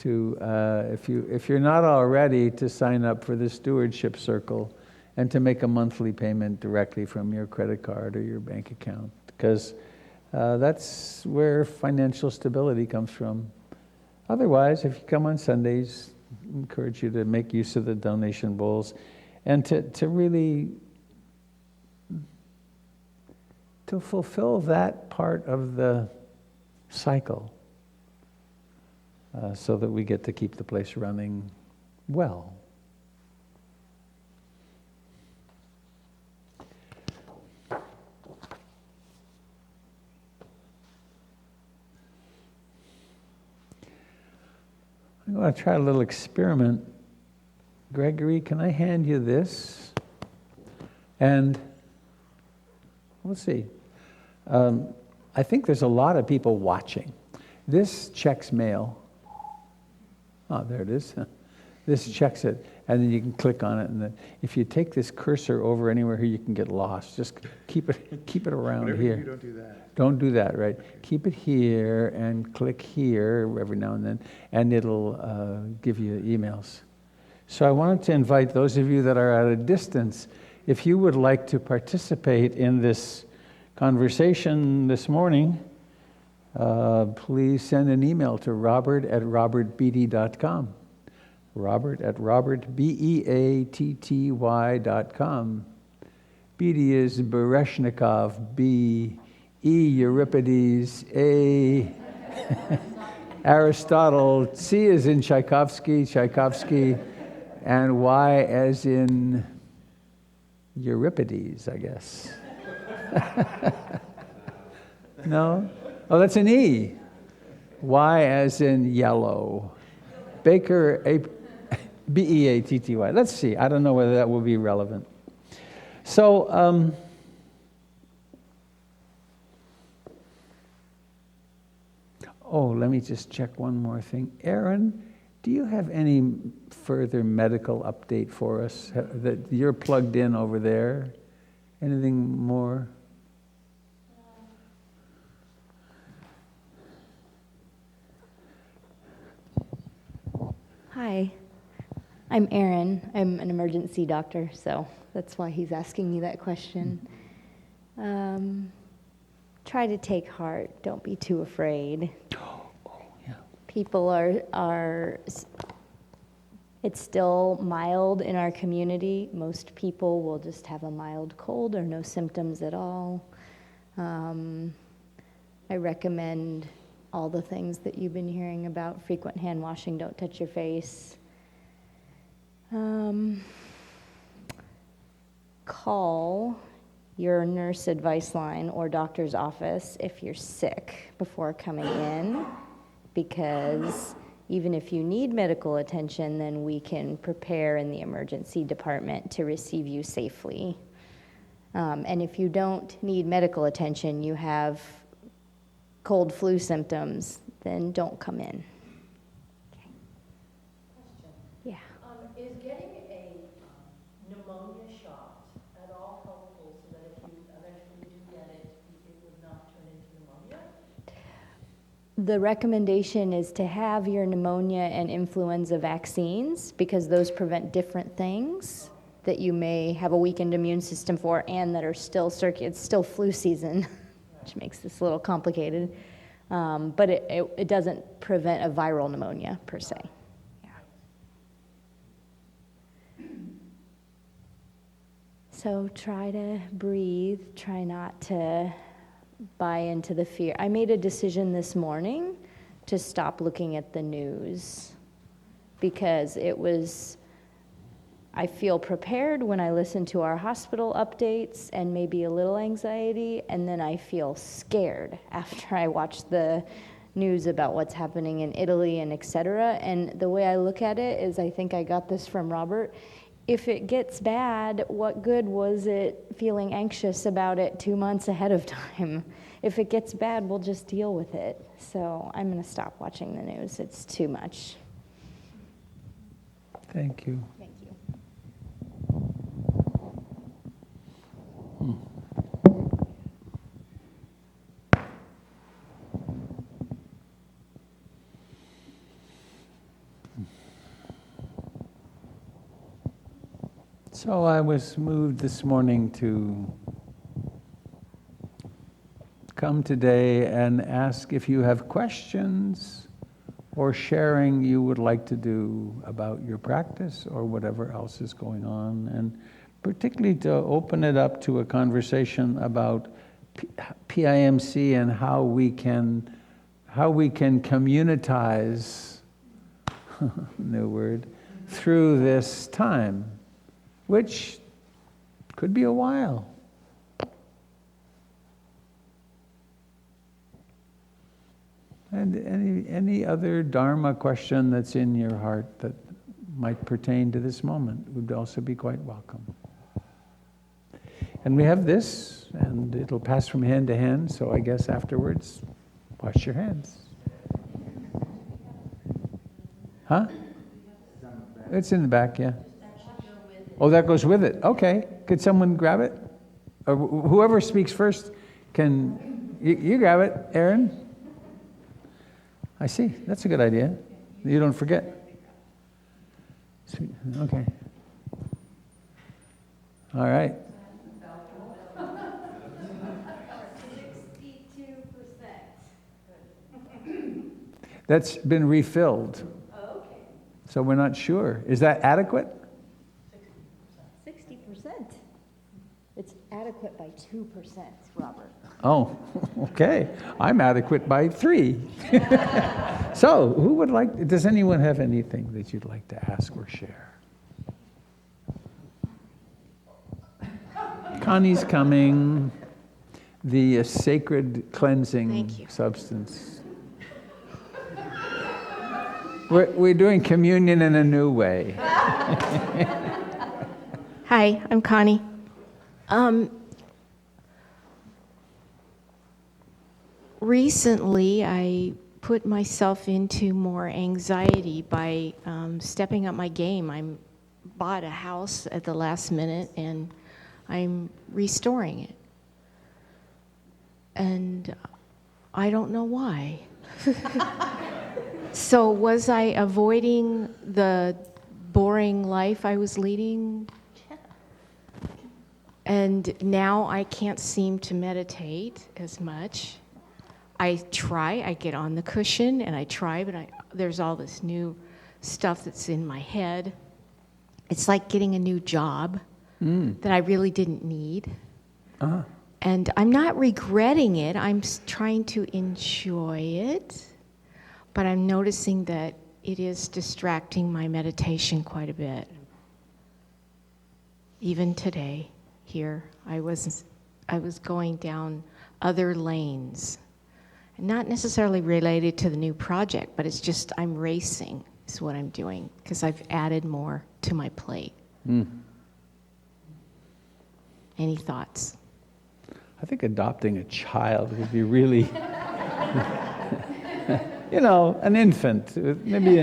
if you're not already, to sign up for the Stewardship Circle and to make a monthly payment directly from your credit card or your bank account, because that's where financial stability comes from. Otherwise, if you come on Sundays, I encourage you to make use of the donation bowls and to really to fulfill that part of the cycle so that we get to keep the place running well. I'm going to try a little experiment. Gregory, can I hand you this? And let's see. I think there's a lot of people watching. This checks mail. Oh, there it is. This checks it. and then you can click on it, and then if you take this cursor over anywhere here, you can get lost. Just keep it around Whatever here. you do, don't do that. Don't do that, right? Keep it here and click here every now and then, and it'll give you emails. So I wanted to invite those of you that are at a distance, if you would like to participate in this conversation this morning, please send an email to robert@robertbeatty.com. robert@robertbeatty.com. Beatty is Bereshnikov, B, E, Euripides, A, Aristotle, C is in Tchaikovsky, and Y as in Euripides, I guess. No? Oh, that's an E. Y as in yellow. Baker, Beatty. Let's see. I don't know whether that will be relevant. So, let me just check one more thing. Aaron, do you have any further medical update for us that you're plugged in over there? Anything more? Hi, I'm Erin. I'm an emergency doctor, so that's why he's asking me that question. Try to take heart. Don't be too afraid. Yeah. People are, it's still mild in our community. Most people will just have a mild cold or no symptoms at all. I recommend all the things that you've been hearing about: frequent hand washing, don't touch your face. Call your nurse advice line or doctor's office if you're sick before coming in, because even if you need medical attention, then we can prepare in the emergency department to receive you safely. And if you don't need medical attention, you have cold flu symptoms, then don't come in. Okay. Question. Yeah. Is getting a pneumonia shot at all helpful so that if you eventually do get it, it would not turn into pneumonia? The recommendation is to have your pneumonia and influenza vaccines, because those prevent different things that you may have a weakened immune system for and that are still it's still flu season, which makes this a little complicated. But it doesn't prevent a viral pneumonia per se. Yeah. So try to breathe, try not to buy into the fear. I made a decision this morning to stop looking at the news because I feel prepared when I listen to our hospital updates and maybe a little anxiety, and then I feel scared after I watch the news about what's happening in Italy and et cetera. And the way I look at it is, I think I got this from Robert, if it gets bad, what good was it feeling anxious about it 2 months ahead of time? If it gets bad, we'll just deal with it. So I'm going to stop watching the news. It's too much. Thank you. Thank you. So I was moved this morning to come today and ask if you have questions or sharing you would like to do about your practice or whatever else is going on, and particularly to open it up to a conversation about PIMC and how we can communitize, new word, through this time, which could be a while. And any other Dharma question that's in your heart that might pertain to this moment would also be quite welcome. And we have this, and it'll pass from hand to hand, so I guess afterwards, wash your hands. Huh? It's in the back, yeah. Oh, that goes with it. Okay. Could someone grab it? Or whoever speaks first can, you grab it, Aaron? I see. That's a good idea. You don't forget. Okay. All right. 62%. That's been refilled. Oh, okay. So we're not sure. Is that adequate? 60%. It's adequate by 2%, Robert. Oh, okay. I'm adequate by 3. So, who would like, does anyone have anything that you'd like to ask or share? Connie's coming. The sacred cleansing Thank you. substance. We're doing communion in a new way. Hi, I'm Connie. Recently, I put myself into more anxiety by stepping up my game. I bought a house at the last minute and I'm restoring it. And I don't know why. So was I avoiding the boring life I was leading? And now I can't seem to meditate as much. I try, I get on the cushion and I try, but there's all this new stuff that's in my head. It's like getting a new job that I really didn't need. Uh-huh. And I'm not regretting it, I'm trying to enjoy it, but I'm noticing that it is distracting my meditation quite a bit. Even today, here, I was going down other lanes. Not necessarily related to the new project, but it's just I'm racing is what I'm doing because I've added more to my plate. Any thoughts? I think adopting a child would be really, you know, an infant. Maybe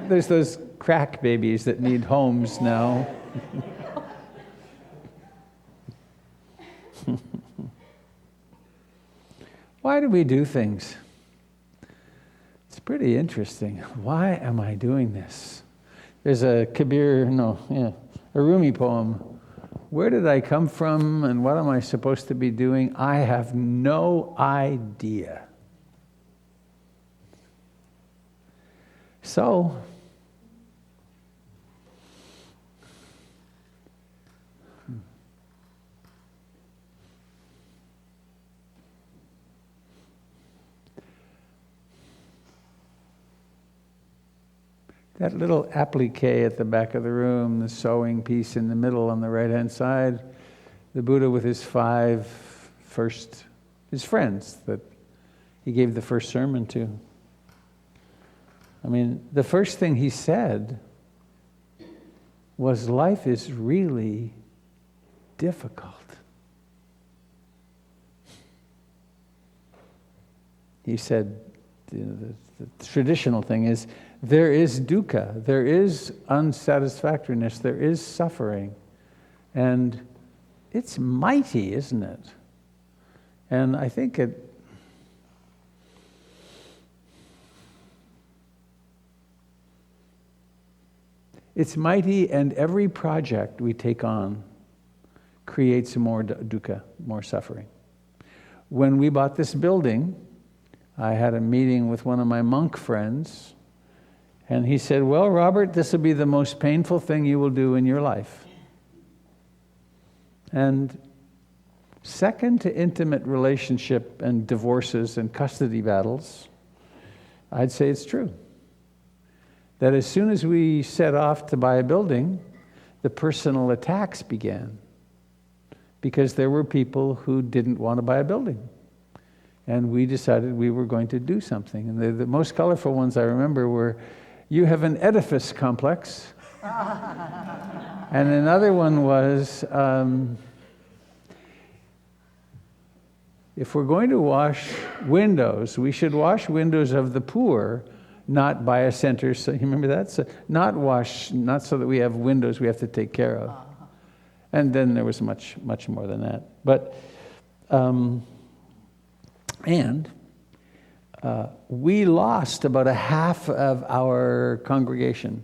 there's those crack babies that need homes now. Why do we do things? It's pretty interesting. Why am I doing this? There's a Rumi poem. Where did I come from and what am I supposed to be doing? I have no idea. So, that little applique at the back of the room, the sewing piece in the middle on the right-hand side, the Buddha with his 5 his friends that he gave the first sermon to. I mean, the first thing he said was, life is really difficult. He said, the traditional thing is, there is dukkha, there is unsatisfactoriness, there is suffering. And it's mighty, isn't it? And I think it's mighty, and every project we take on creates more dukkha, more suffering. When we bought this building, I had a meeting with one of my monk friends, and he said, well, Robert, this will be the most painful thing you will do in your life. And second to intimate relationship and divorces and custody battles, I'd say it's true. That as soon as we set off to buy a building, the personal attacks began. Because there were people who didn't want to buy a building. And we decided we were going to do something. And the most colorful ones I remember were, you have an edifice complex. And another one was, if we're going to wash windows, we should wash windows of the poor, not buy a center, so you remember that? So not wash, not so that we have windows we have to take care of. And then there was much, much more than that. But, we lost about a half of our congregation,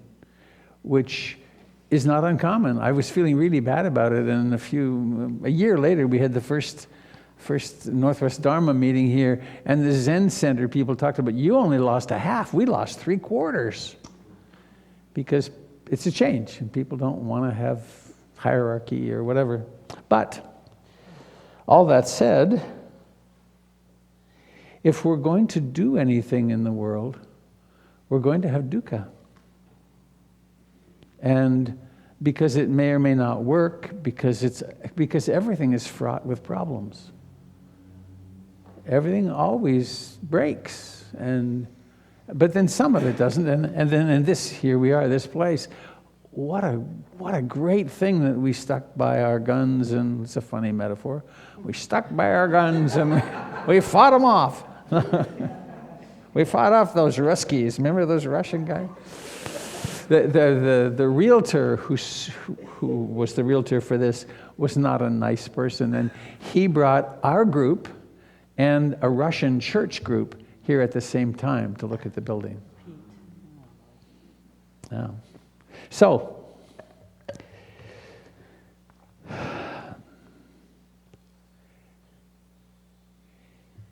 which is not uncommon. I was feeling really bad about it, and a year later, we had the first Northwest Dharma meeting here, and the Zen Center people talked about, you only lost a half, we lost 3/4, because it's a change, and people don't want to have hierarchy or whatever. But, all that said, if we're going to do anything in the world, we're going to have dukkha. And because it may or may not work, because everything is fraught with problems. Everything always breaks, but then some of it doesn't. And then in here we are, this place. What a great thing that we stuck by our guns, and it's a funny metaphor. We stuck by our guns and we fought them off. We fought off those Ruskies. Remember those Russian guys? The realtor who was the realtor for this was not a nice person, and he brought our group and a Russian church group here at the same time to look at the building. Yeah. So,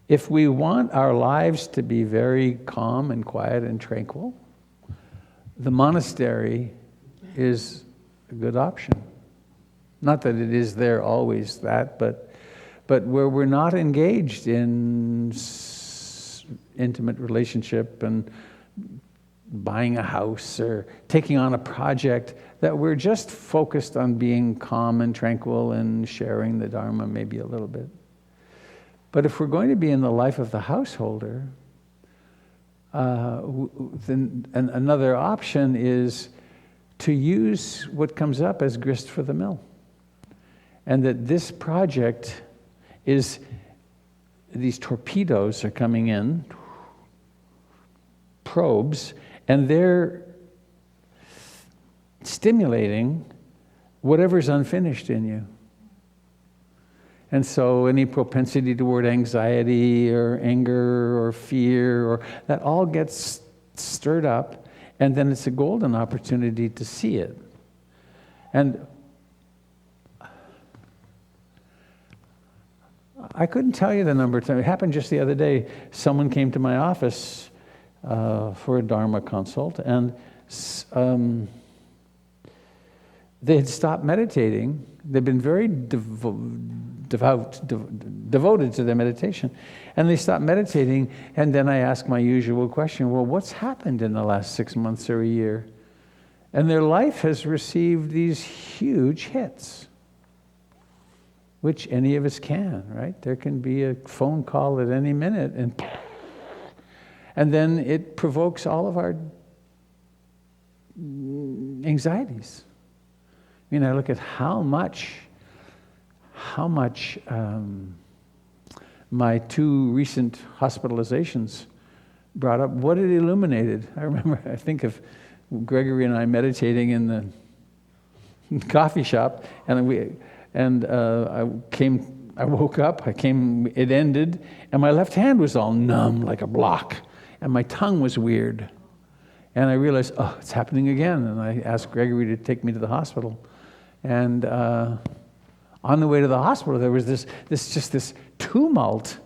if we want our lives to be very calm and quiet and tranquil, the monastery is a good option. Not that it is there always that, but where we're not engaged in intimate relationship and buying a house or taking on a project, that we're just focused on being calm and tranquil and sharing the Dharma maybe a little bit. But if we're going to be in the life of the householder, then another option is to use what comes up as grist for the mill. And that this project is, these torpedoes are coming in, probes, and they're stimulating whatever's unfinished in you. And so any propensity toward anxiety or anger or fear, or that all gets stirred up, and then it's a golden opportunity to see it. And I couldn't tell you the number of times. It happened just the other day. Someone came to my office for a Dharma consult, and they had stopped meditating. They'd been very devoted to their meditation, and they stopped meditating. And then I asked my usual question, well, what's happened in the last 6 months or a year? And their life has received these huge hits, which any of us can, right? There can be a phone call at any minute, and then it provokes all of our anxieties. I mean, I look at how much my 2 recent hospitalizations brought up, what it illuminated. I think of Gregory and I meditating in the coffee shop, and I woke up, it ended, and my left hand was all numb like a block, and my tongue was weird. And I realized, oh, it's happening again. And I asked Gregory to take me to the hospital. And on the way to the hospital, there was this tumult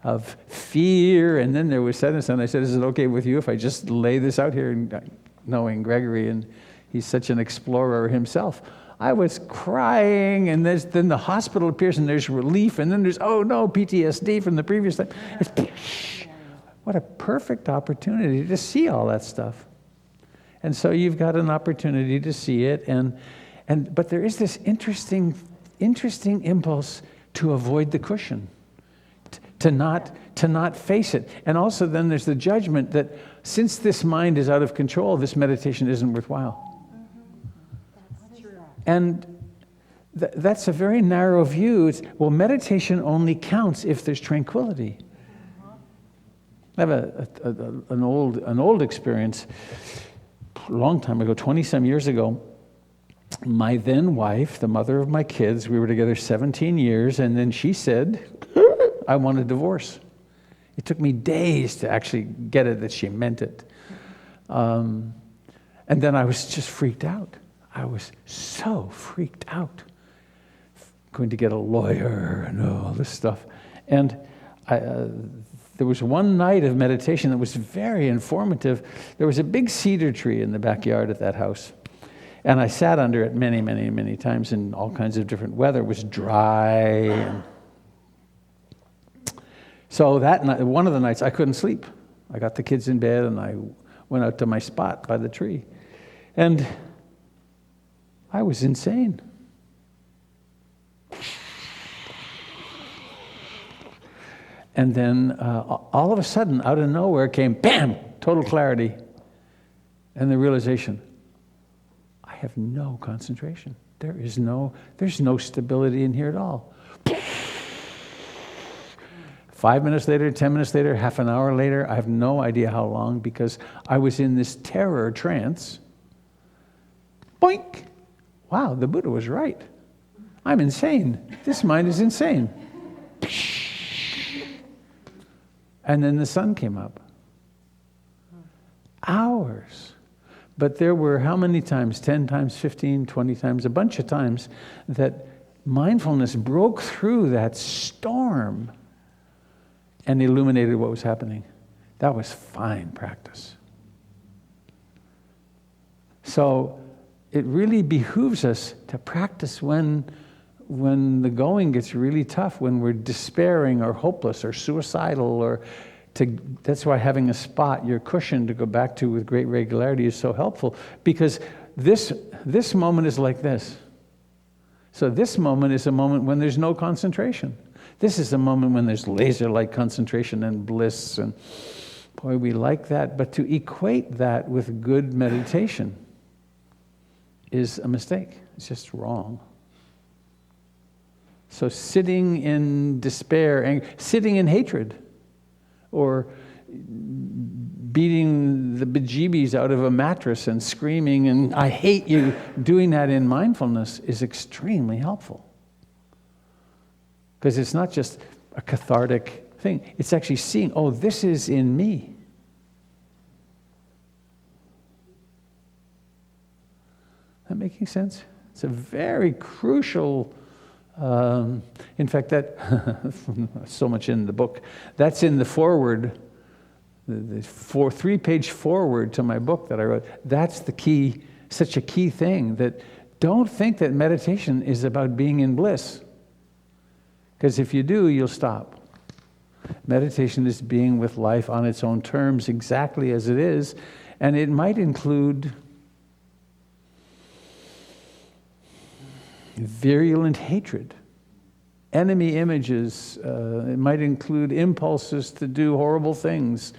of fear, and then there was sadness. And I said, is it okay with you if I just lay this out here? And knowing Gregory, and he's such an explorer himself, I was crying, and then the hospital appears, and there's relief, and then there's, oh no, PTSD from the previous time. What a perfect opportunity to see all that stuff. And so you've got an opportunity to see it, but there is this interesting impulse to avoid the cushion, to not face it. And also then there's the judgment that since this mind is out of control, this meditation isn't worthwhile. And that's a very narrow view. Meditation only counts if there's tranquility. I have an old experience, a long time ago, 20-some years ago. My then wife, the mother of my kids, we were together 17 years, and then she said, I want a divorce. It took me days to actually get it that she meant it. And then I was just freaked out. I was so freaked out. Going to get a lawyer and all this stuff. And there was one night of meditation that was very informative. There was a big cedar tree in the backyard at that house. And I sat under it many, many, many times in all kinds of different weather. It was dry. And so that night, one of the nights, I couldn't sleep. I got the kids in bed and I went out to my spot by the tree. And I was insane. And then all of a sudden, out of nowhere came, bam, total clarity. And the realization, I have no concentration. There's no stability in here at all. 5 minutes later, 10 minutes later, half an hour later, I have no idea how long, because I was in this terror trance. Boink! Wow, the Buddha was right. I'm insane. This mind is insane. And then the sun came up. Hours. But there were how many times? 10 times, 15, 20 times, a bunch of times that mindfulness broke through that storm and illuminated what was happening. That was fine practice. So it really behooves us to practice when the going gets really tough, when we're despairing or hopeless or suicidal, that's why having a spot, your cushion to go back to with great regularity is so helpful, because this moment is like this. So this moment is a moment when there's no concentration. This is a moment when there's laser-like concentration and bliss, and boy, we like that. But to equate that with good meditation is a mistake. It's just wrong. So sitting in despair, sitting in hatred, or beating the bejeebies out of a mattress and screaming, and I hate you, doing that in mindfulness is extremely helpful. Because it's not just a cathartic thing. It's actually seeing, oh, this is in me. That making sense? It's a very crucial, in fact, that so much in the book. That's in the foreword, the 3-page foreword to my book that I wrote. That's the key, such a key thing, that don't think that meditation is about being in bliss. Because if you do, you'll stop. Meditation is being with life on its own terms, exactly as it is, and it might include virulent hatred, enemy images. It might include impulses to do horrible things.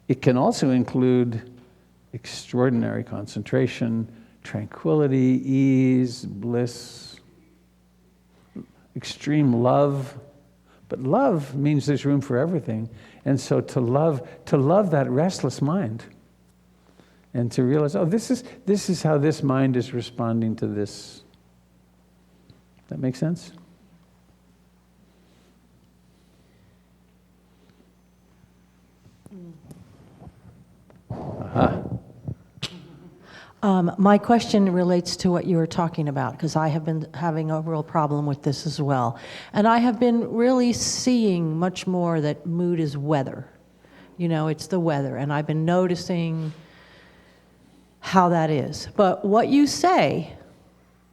It can also include extraordinary concentration, tranquility, ease, bliss, extreme love. But love means there's room for everything. And so to love that restless mind, and to realize, oh, this is how this mind is responding to this. That make sense? Aha. My question relates to what you were talking about, because I have been having a real problem with this as well. And I have been really seeing much more that mood is weather. You know, it's the weather. And I've been noticing how that is. But what you say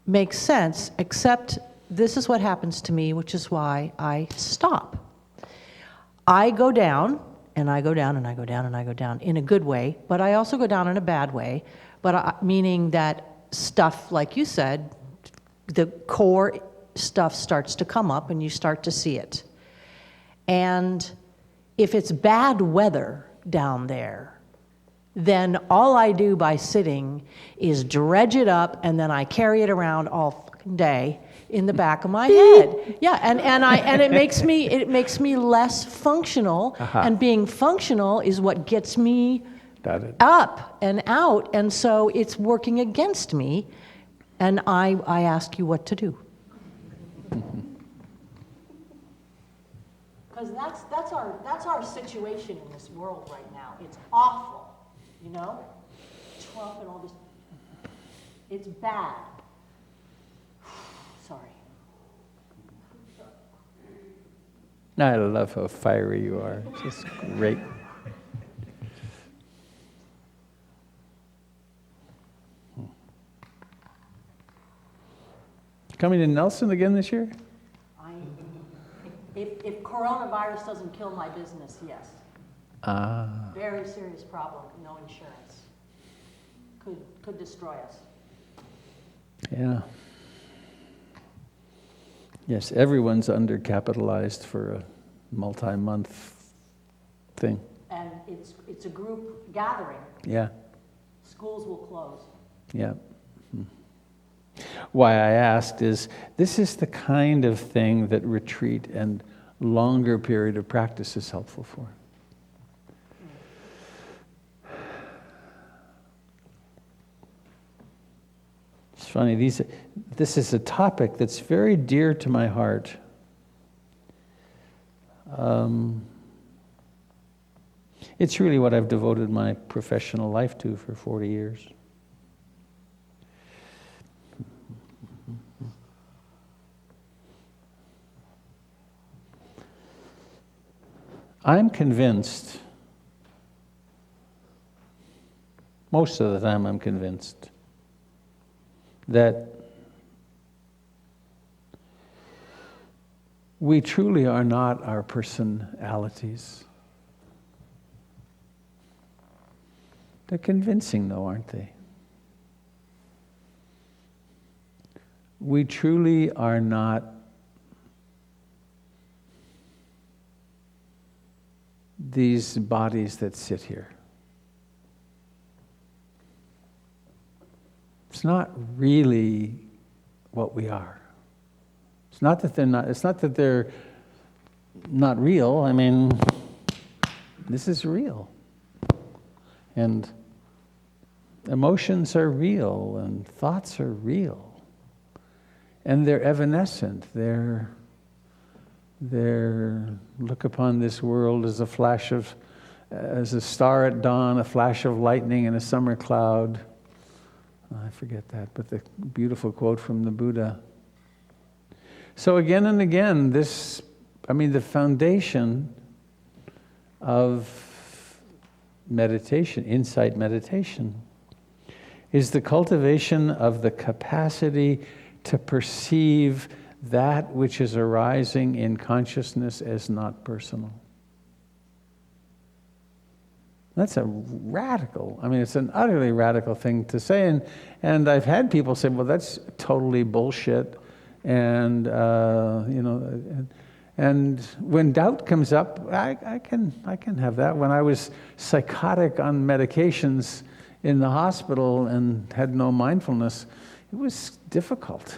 makes sense, except this is what happens to me, which is why I stop. I go down, and I go down, and I go down, and I go down in a good way, but I also go down in a bad way. But meaning that stuff, like you said, the core stuff starts to come up and you start to see it. And if it's bad weather down there, then all I do by sitting is dredge it up, and then I carry it around all day in the back of my head. Yeah, and it makes me less functional, and being functional is what gets me Got it. up and out, and so it's working against me, and I ask you what to do. Because that's our situation in this world right now. It's awful, you know? Trump and all this. It's bad. Sorry. I love how fiery you are. It's just great. Coming to Nelson again this year? If coronavirus doesn't kill my business, yes. Very serious problem, no insurance. Could destroy us. Yeah. Yes, everyone's undercapitalized for a multi-month thing. And it's a group gathering. Yeah, Schools will close. yeah. Why I asked is, this is the kind of thing that retreat and longer period of practice is helpful for. It's funny, this is a topic that's very dear to my heart. It's really what I've devoted my professional life to for 40 years. I'm convinced, most of the time I'm convinced, that we truly are not our personalities. They're convincing though, aren't they? We truly are not these bodies that sit here. It's not really what we are. It's not that they're not real. I mean, this is real. And emotions are real, and thoughts are real. And they're evanescent. They're look upon this world as as a star at dawn, a flash of lightning in a summer cloud. I forget that, but the beautiful quote from the Buddha. So again and again, the foundation of meditation, insight meditation, is the cultivation of the capacity to perceive that which is arising in consciousness as not personal. That's a radical, it's an utterly radical thing to say. And I've had people say, well, that's totally bullshit. And, and when doubt comes up, I can have that. When I was psychotic on medications in the hospital and had no mindfulness, it was difficult.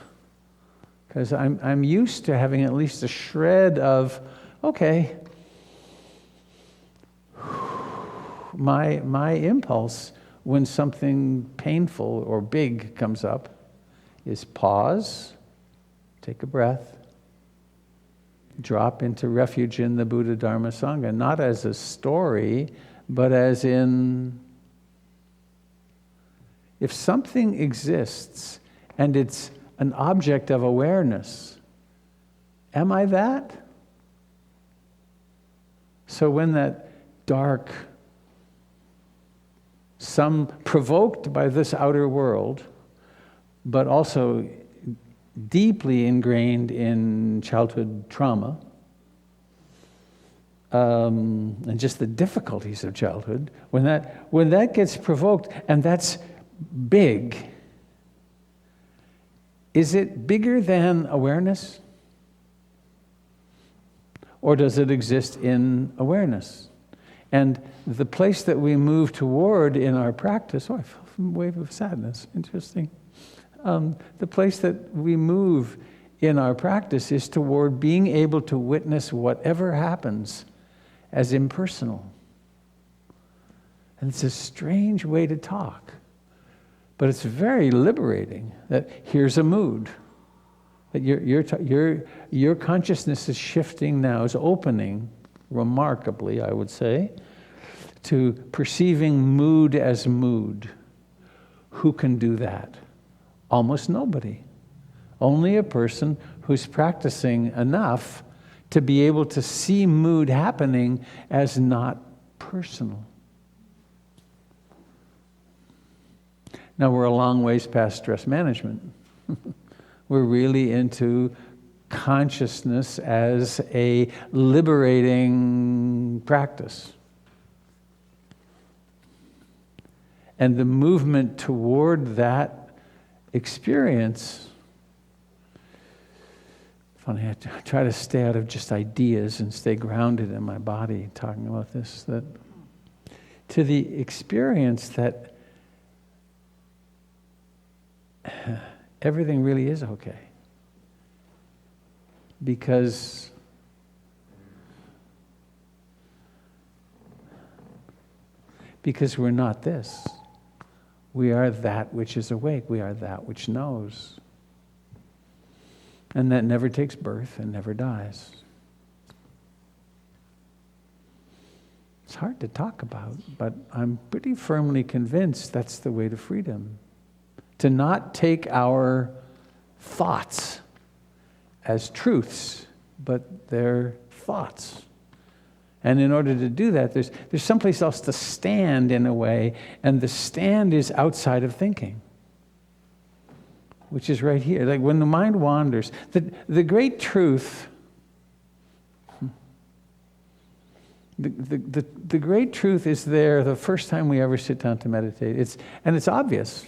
Because I'm used to having at least a shred of, okay, my impulse when something painful or big comes up is pause, take a breath, drop into refuge in the Buddha, Dharma, Sangha, not as a story, but as in, if something exists and it's an object of awareness, am I that? So when that dark, some provoked by this outer world, but also deeply ingrained in childhood trauma, and just the difficulties of childhood, when that gets provoked, and that's big, is it bigger than awareness? Or does it exist in awareness? And the place that we move toward in our practice, I felt a wave of sadness, interesting. The place that we move in our practice is toward being able to witness whatever happens as impersonal. And it's a strange way to talk, but it's very liberating that here's a mood. That your consciousness is shifting now, is opening remarkably, I would say, to perceiving mood as mood. Who can do that? Almost nobody. Only a person who's practicing enough to be able to see mood happening as not personal. Now we're a long ways past stress management. We're really into consciousness as a liberating practice. And the movement toward that experience, funny, I try to stay out of just ideas and stay grounded in my body talking about this, that to the experience that everything really is okay. Because we're not this. We are that which is awake. We are that which knows. And that never takes birth and never dies. It's hard to talk about, but I'm pretty firmly convinced that's the way to freedom. To not take our thoughts as truths, but they're thoughts. And in order to do that, there's someplace else to stand in a way, and the stand is outside of thinking, which is right here. Like when the mind wanders, the great truth, the great truth is there the first time we ever sit down to meditate. It's obvious,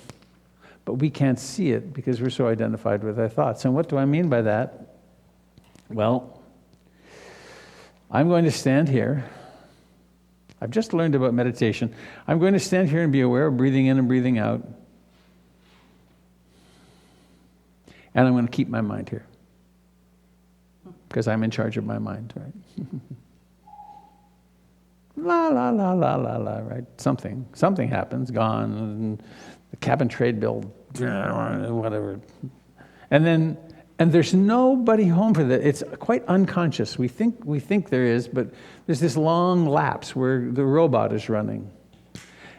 but we can't see it because we're so identified with our thoughts. And what do I mean by that? Well, I'm going to stand here. I've just learned about meditation. I'm going to stand here and be aware of breathing in and breathing out. And I'm going to keep my mind here. Because I'm in charge of my mind, right? La, la, la, la, la, la, right? Something happens, gone, and the cap and trade bill, whatever. And there's nobody home for that. It's quite unconscious. We think there is, but there's this long lapse where the robot is running.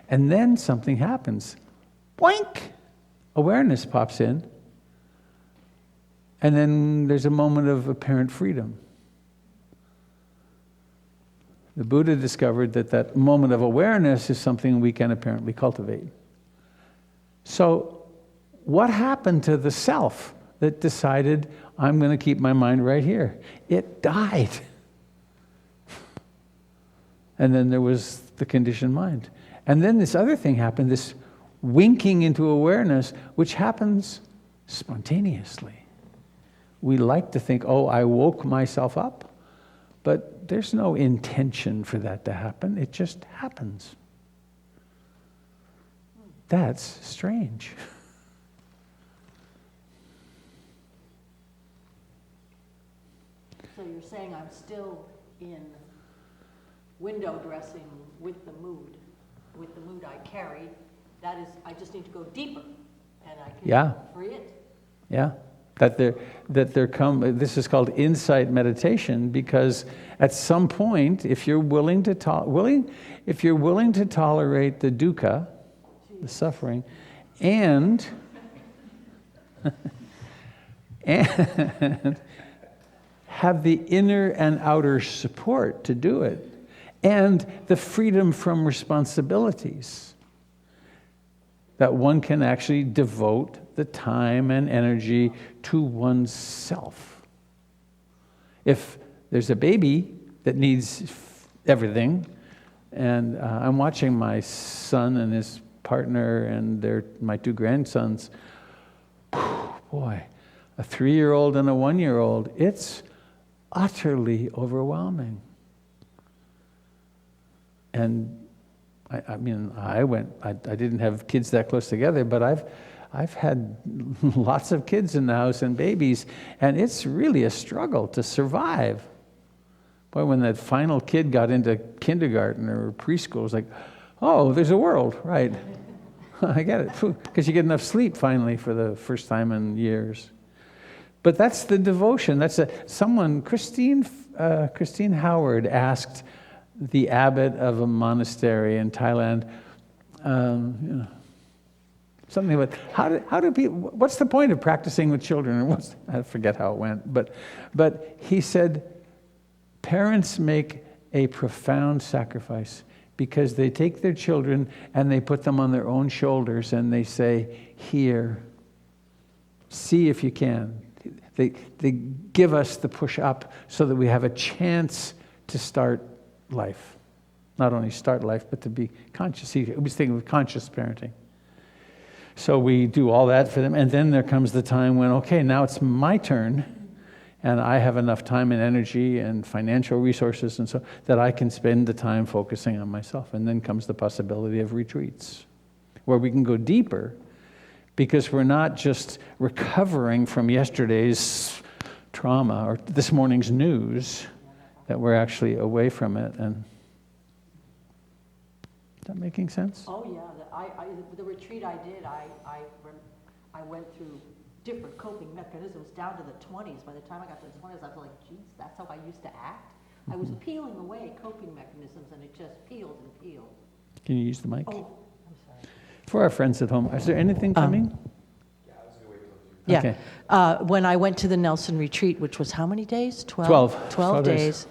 And then something happens. Boink! Awareness pops in. And then there's a moment of apparent freedom. The Buddha discovered that moment of awareness is something we can apparently cultivate. So, what happened to the self that decided, I'm going to keep my mind right here? It died. And then there was the conditioned mind. And then this other thing happened, this winking into awareness, which happens spontaneously. We like to think, oh, I woke myself up. But there's no intention for that to happen. It just happens. That's strange. So you're saying I'm still in window dressing with the mood I carry. That is, I just need to go deeper, and I can free it. Yeah. This is called insight meditation, because at some point, if you're willing to tolerate the dukkha, the suffering, and have the inner and outer support to do it, and the freedom from responsibilities, that one can actually devote the time and energy to oneself. If there's a baby that needs everything, and I'm watching my son and his partner and my two grandsons, boy, a 3-year-old and a 1-year-old, it's utterly overwhelming. And I didn't have kids that close together, but I've had lots of kids in the house and babies, and it's really a struggle to survive. Boy, when that final kid got into kindergarten or preschool, it was like, oh, there's a world, right? I get it, because you get enough sleep finally for the first time in years. But that's the devotion. Christine Howard asked the abbot of a monastery in Thailand, something about how do people? What's the point of practicing with children? I forget how it went, but he said, parents make a profound sacrifice because they take their children and they put them on their own shoulders and they say, here, see if you can. They give us the push up so that we have a chance to start life. Not only start life, but to be conscious. He was thinking of conscious parenting. So we do all that for them, and then there comes the time when, okay, now it's my turn, and I have enough time and energy and financial resources and so that I can spend the time focusing on myself. And then comes the possibility of retreats, where we can go deeper, because we're not just recovering from yesterday's trauma or this morning's news, that we're actually away from it. And is that making sense? Oh, yeah, the retreat I did, I went through different coping mechanisms down to the 20s. By the time I got to the 20s, I was like, geez, that's how I used to act? I was peeling away coping mechanisms, and it just peeled and peeled. Can you use the mic? Oh, I'm sorry. For our friends at home, is there anything coming? Yeah. Okay. When I went to the Nelson retreat, which was how many days? 12 12 days.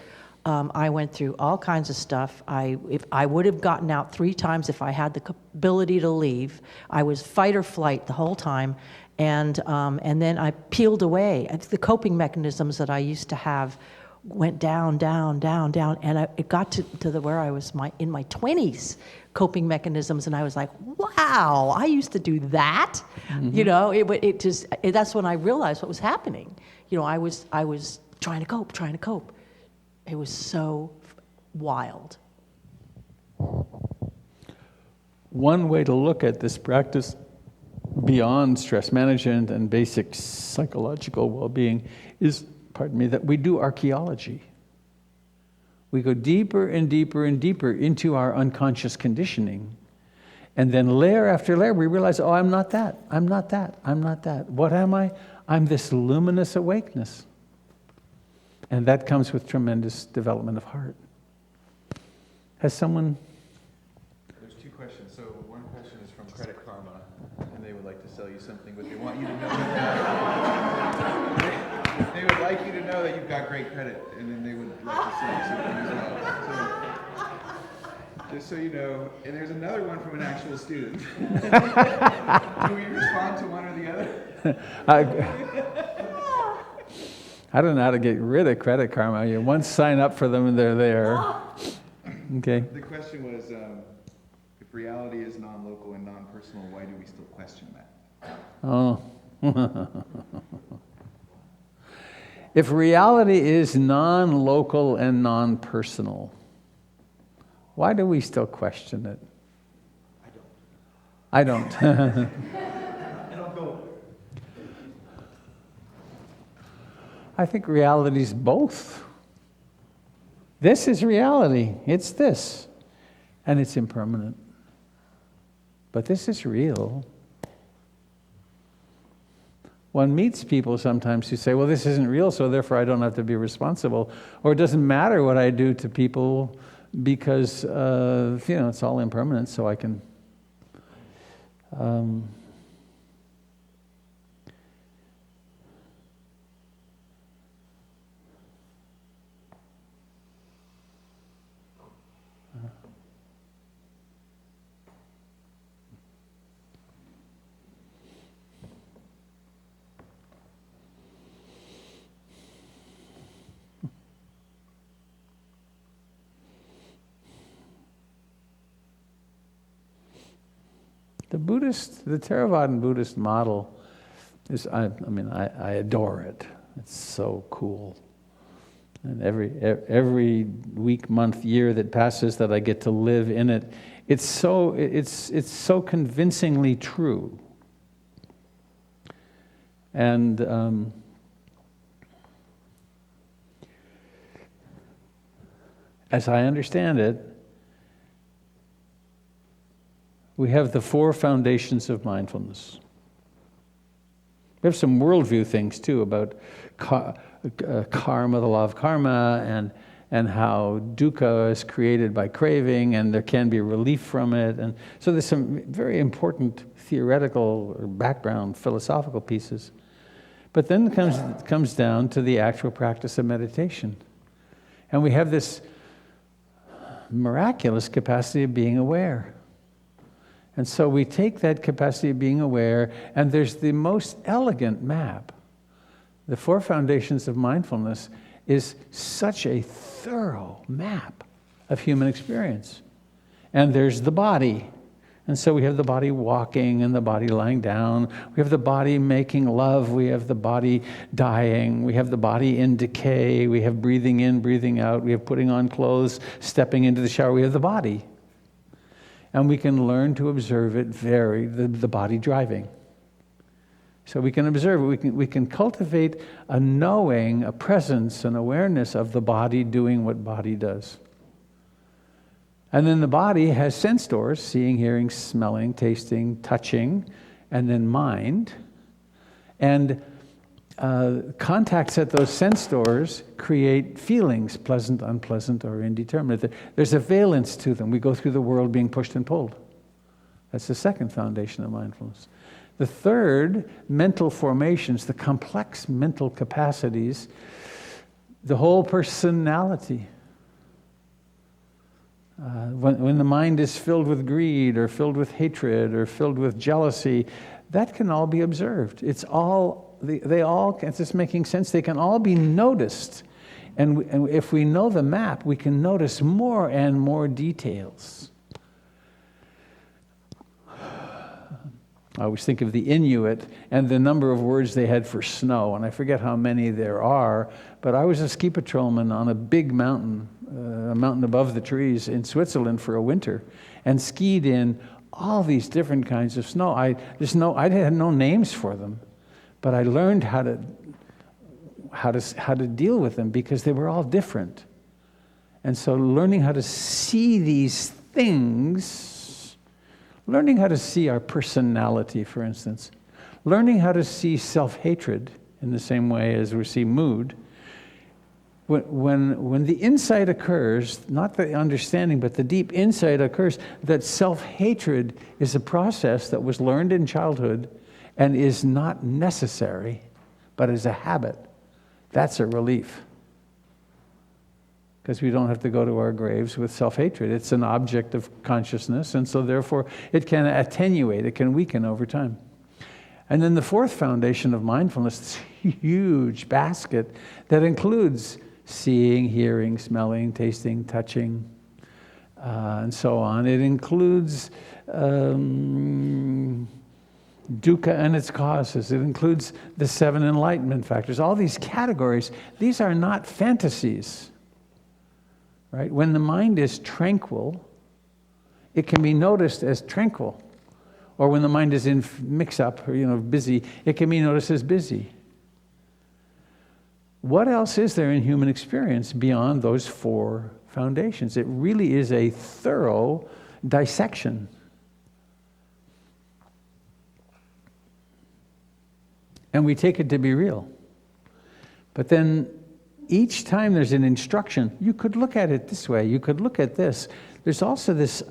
I went through all kinds of stuff. If I would have gotten out 3 times if I had the ability to leave. I was fight or flight the whole time. And then I peeled away. The coping mechanisms that I used to have went down, down, down, down. And it got to where I was in my 20s, coping mechanisms. And I was like, wow, I used to do that. Mm-hmm. You know, that's when I realized what was happening. You know, I was trying to cope. It was so wild. One way to look at this practice beyond stress management and basic psychological well-being is, that we do archaeology. We go deeper and deeper and deeper into our unconscious conditioning. And then layer after layer, we realize, oh, I'm not that. I'm not that. I'm not that. What am I? I'm this luminous awakeness. And that comes with tremendous development of heart. Has someone? There's 2 questions. So one question is from Credit Karma, and they would like to sell you something, but they want you to know that they would like you to know that you've got great credit, and then they would like to sell you something as well. So, just so you know, and there's another one from an actual student. Do we respond to one or the other? I don't know how to get rid of Credit Karma. You once sign up for them and they're there. Okay. The question was, if reality is non-local and non-personal, why do we still question that? Oh. If reality is non-local and non-personal, why do we still question it? I don't. I think reality is both. This is reality. It's this. And it's impermanent. But this is real. One meets people sometimes who say, well, this isn't real, so therefore I don't have to be responsible. Or it doesn't matter what I do to people because, it's all impermanent, so I can... The Theravadan Buddhist model is, I adore it. It's so cool. And every week, month, year that passes that I get to live in it, it's so convincingly true. And as I understand it, we have the 4 foundations of mindfulness. We have some worldview things too about karma, the law of karma, and how dukkha is created by craving, and there can be relief from it. And so there's some very important theoretical or background philosophical pieces. But then it comes down to the actual practice of meditation. And we have this miraculous capacity of being aware. And so we take that capacity of being aware, and there's the most elegant map. The 4 foundations of mindfulness is such a thorough map of human experience. And there's the body. And so we have the body walking and the body lying down. We have the body making love. We have the body dying. We have the body in decay. We have breathing in, breathing out. We have putting on clothes, stepping into the shower. We have the body. And we can learn to observe it the body driving. So we can observe it. We can cultivate a knowing, a presence, an awareness of the body doing what body does. And then the body has sense doors: seeing, hearing, smelling, tasting, touching, and then mind. And contacts at those sense doors create feelings, pleasant, unpleasant, or indeterminate. There's a valence to them. We go through the world being pushed and pulled. That's the second foundation of mindfulness. The third, mental formations, the complex mental capacities, the whole personality. When the mind is filled with greed or filled with hatred or filled with jealousy, that can all be observed. It's just making sense, they can all be noticed. And if we know the map, we can notice more and more details. I always think of the Inuit and the number of words they had for snow, and I forget how many there are, but I was a ski patrolman on a big mountain, a mountain above the trees in Switzerland for a winter, and skied in all these different kinds of snow. I had no names for them, but I learned how to deal with them because they were all different. And so learning how to see these things, learning how to see our personality, for instance, learning how to see self-hatred in the same way as we see mood. When the insight occurs, not the understanding, but the deep insight occurs that self-hatred is a process that was learned in childhood and is not necessary, but is a habit, that's a relief. Because we don't have to go to our graves with self-hatred. It's an object of consciousness, and so therefore it can attenuate, it can weaken over time. And then the 4th foundation of mindfulness, this huge basket that includes seeing, hearing, smelling, tasting, touching, and so on. It includes dukkha and its causes. It includes the 7 enlightenment factors. All these categories, these are not fantasies. Right? When the mind is tranquil, it can be noticed as tranquil. Or when the mind is in mix-up or busy, it can be noticed as busy. What else is there in human experience beyond those 4 foundations? It really is a thorough dissection. And we take it to be real. But then each time there's an instruction, you could look at it this way, you could look at this. There's also this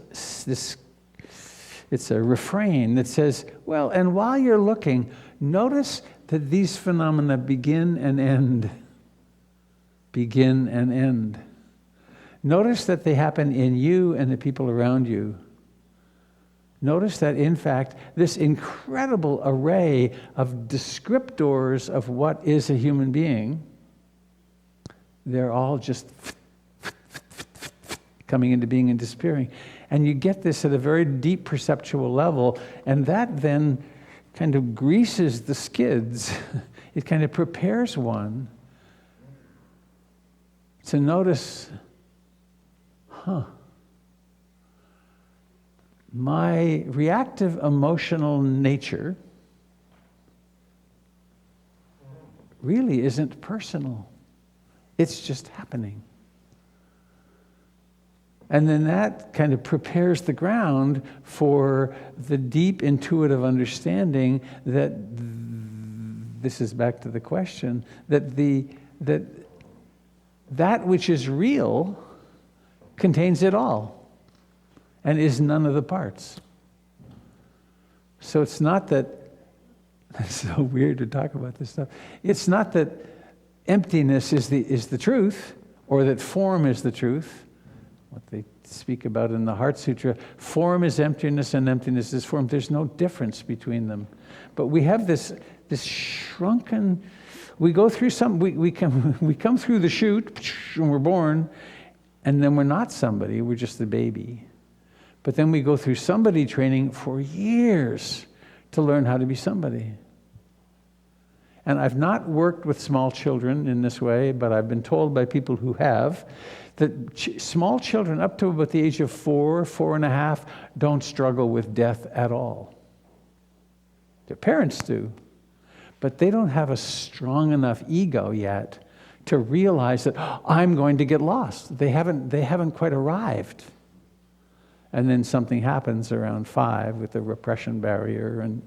it's a refrain that says, well, and while you're looking, notice that these phenomena begin and end. Begin and end. Notice that they happen in you and the people around you. Notice that, in fact, this incredible array of descriptors of what is a human being, they're all just coming into being and disappearing. And you get this at a very deep perceptual level, and that then kind of greases the skids. It kind of prepares one to notice, my reactive emotional nature really isn't personal. It's just happening. And then that kind of prepares the ground for the deep intuitive understanding that, this is back to the question, that which is real contains it all and is none of the parts. So it's not that, it's so weird to talk about this stuff. It's not that emptiness is the truth, or that form is the truth. What they speak about in the Heart Sutra, form is emptiness and emptiness is form. There's no difference between them. But we have this shrunken, we go through we come through the chute when we're born, and then we're not somebody, we're just a baby. But then we go through somebody training for years to learn how to be somebody. And I've not worked with small children in this way, but I've been told by people who have that small children up to about the age of 4.5, don't struggle with death at all. Their parents do, but they don't have a strong enough ego yet to realize that, oh, I'm going to get lost. They haven't quite arrived. And then something happens around 5 with the repression barrier and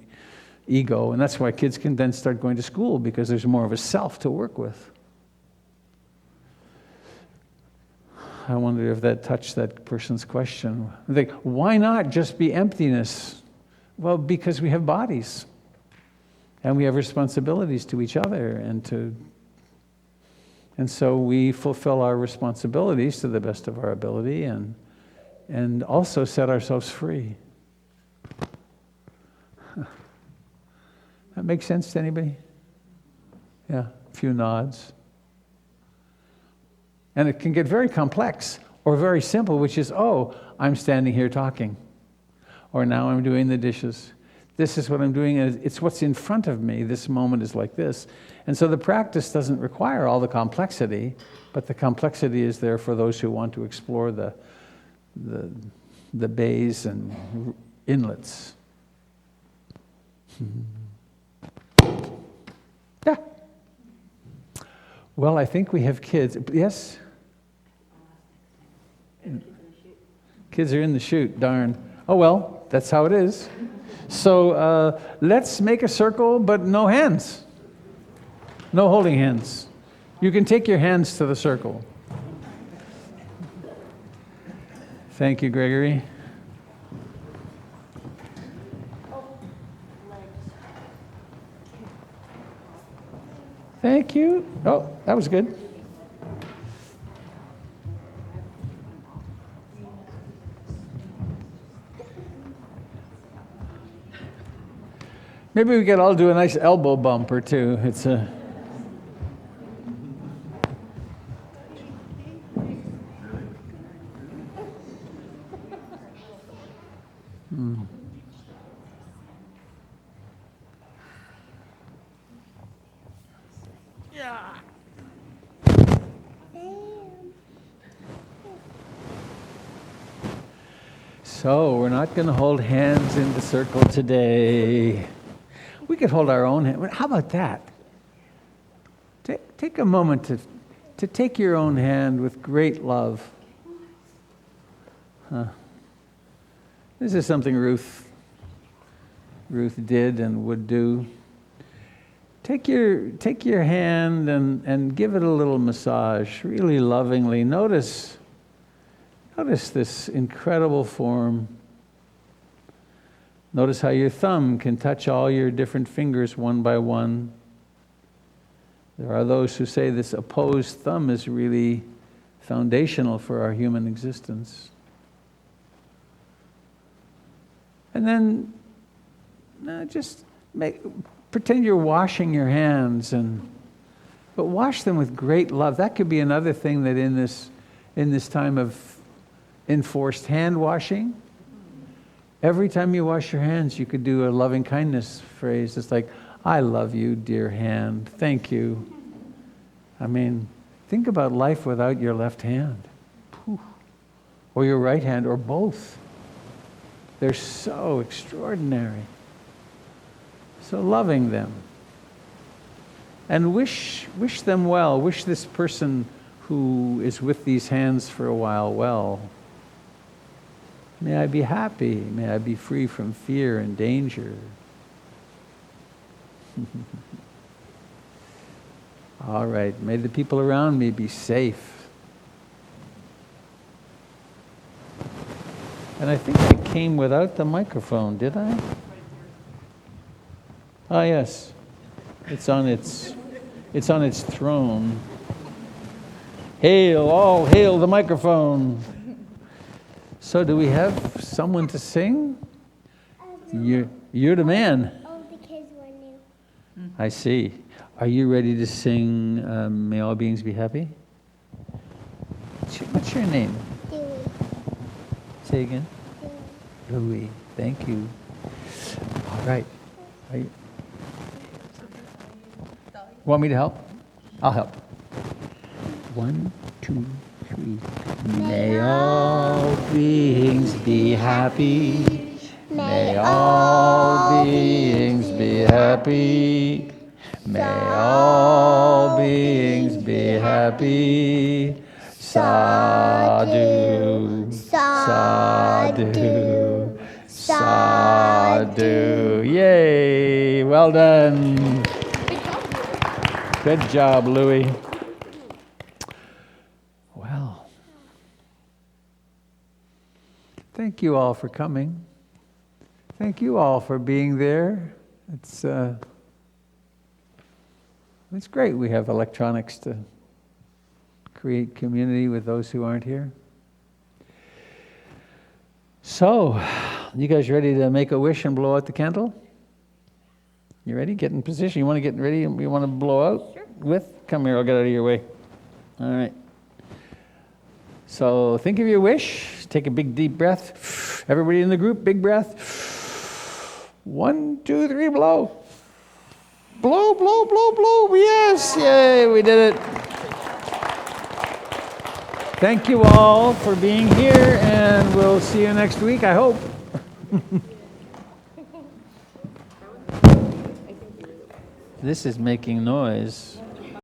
ego, and that's why kids can then start going to school, because there's more of a self to work with. I wonder if that touched that person's question. Like, why not just be emptiness? Well, because we have bodies, and we have responsibilities to each other, and so we fulfill our responsibilities to the best of our ability, and also set ourselves free. That makes sense to anybody? Yeah, a few nods. And it can get very complex or very simple, which is, oh, I'm standing here talking. Or now I'm doing the dishes. This is what I'm doing. It's what's in front of me. This moment is like this. And so the practice doesn't require all the complexity, but the complexity is there for those who want to explore the bays and inlets. Yeah. Well, I think we have kids. Yes? Kids are in the chute, darn. Oh well, that's how it is. So let's make a circle, but no hands. No holding hands. You can take your hands to the circle. Thank you, Gregory. Thank you. Oh, that was good. Maybe we could all do a nice elbow bump or two. It's a... So we're not going to hold hands in the circle today. We could hold our own hand. How about that? Take a moment to take your own hand with great love. This is something Ruth did and would do. Take your hand and give it a little massage, really lovingly. Notice this incredible form. Notice how your thumb can touch all your different fingers one by one. There are those who say this opposed thumb is really foundational for our human existence. And then just pretend you're washing your hands, but wash them with great love. That could be another thing that in this time of enforced hand washing, every time you wash your hands, you could do a loving kindness phrase. It's like, I love you, dear hand. Thank you. I mean, think about life without your left hand. Or your right hand, or both. They're so extraordinary. So loving them. And wish them well. Wish this person who is with these hands for a while well. May I be happy. May I be free from fear and danger. All right. May the people around me be safe. And I think I came without the microphone, did I? Ah, yes. It's on its throne. Hail, all hail the microphone. So do we have someone to sing? You're the man. Oh, the kids were new. I see. Are you ready to sing May All Beings Be Happy? What's your name? Dewey. Say again. Louis. Thank you. All right. Are you... Want me to help? I'll help. 1, 2, 3. May all beings be happy. May all beings be happy. May all beings be happy. Sadhu, sadhu, sadhu. Yay! Well done. Good job, Louis. Well, thank you all for coming. Thank you all for being there. It's great we have electronics to create community with those who aren't here. So, you guys ready to make a wish and blow out the candle? You ready? Get in position. You want to get ready? You want to blow out? Sure. Come here, I'll get out of your way. All right. So think of your wish. Take a big deep breath. Everybody in the group, big breath. 1, 2, 3, blow. Blow, blow, blow, blow. Yes, yay, we did it. Thank you all for being here, and we'll see you next week, I hope. This is making noise.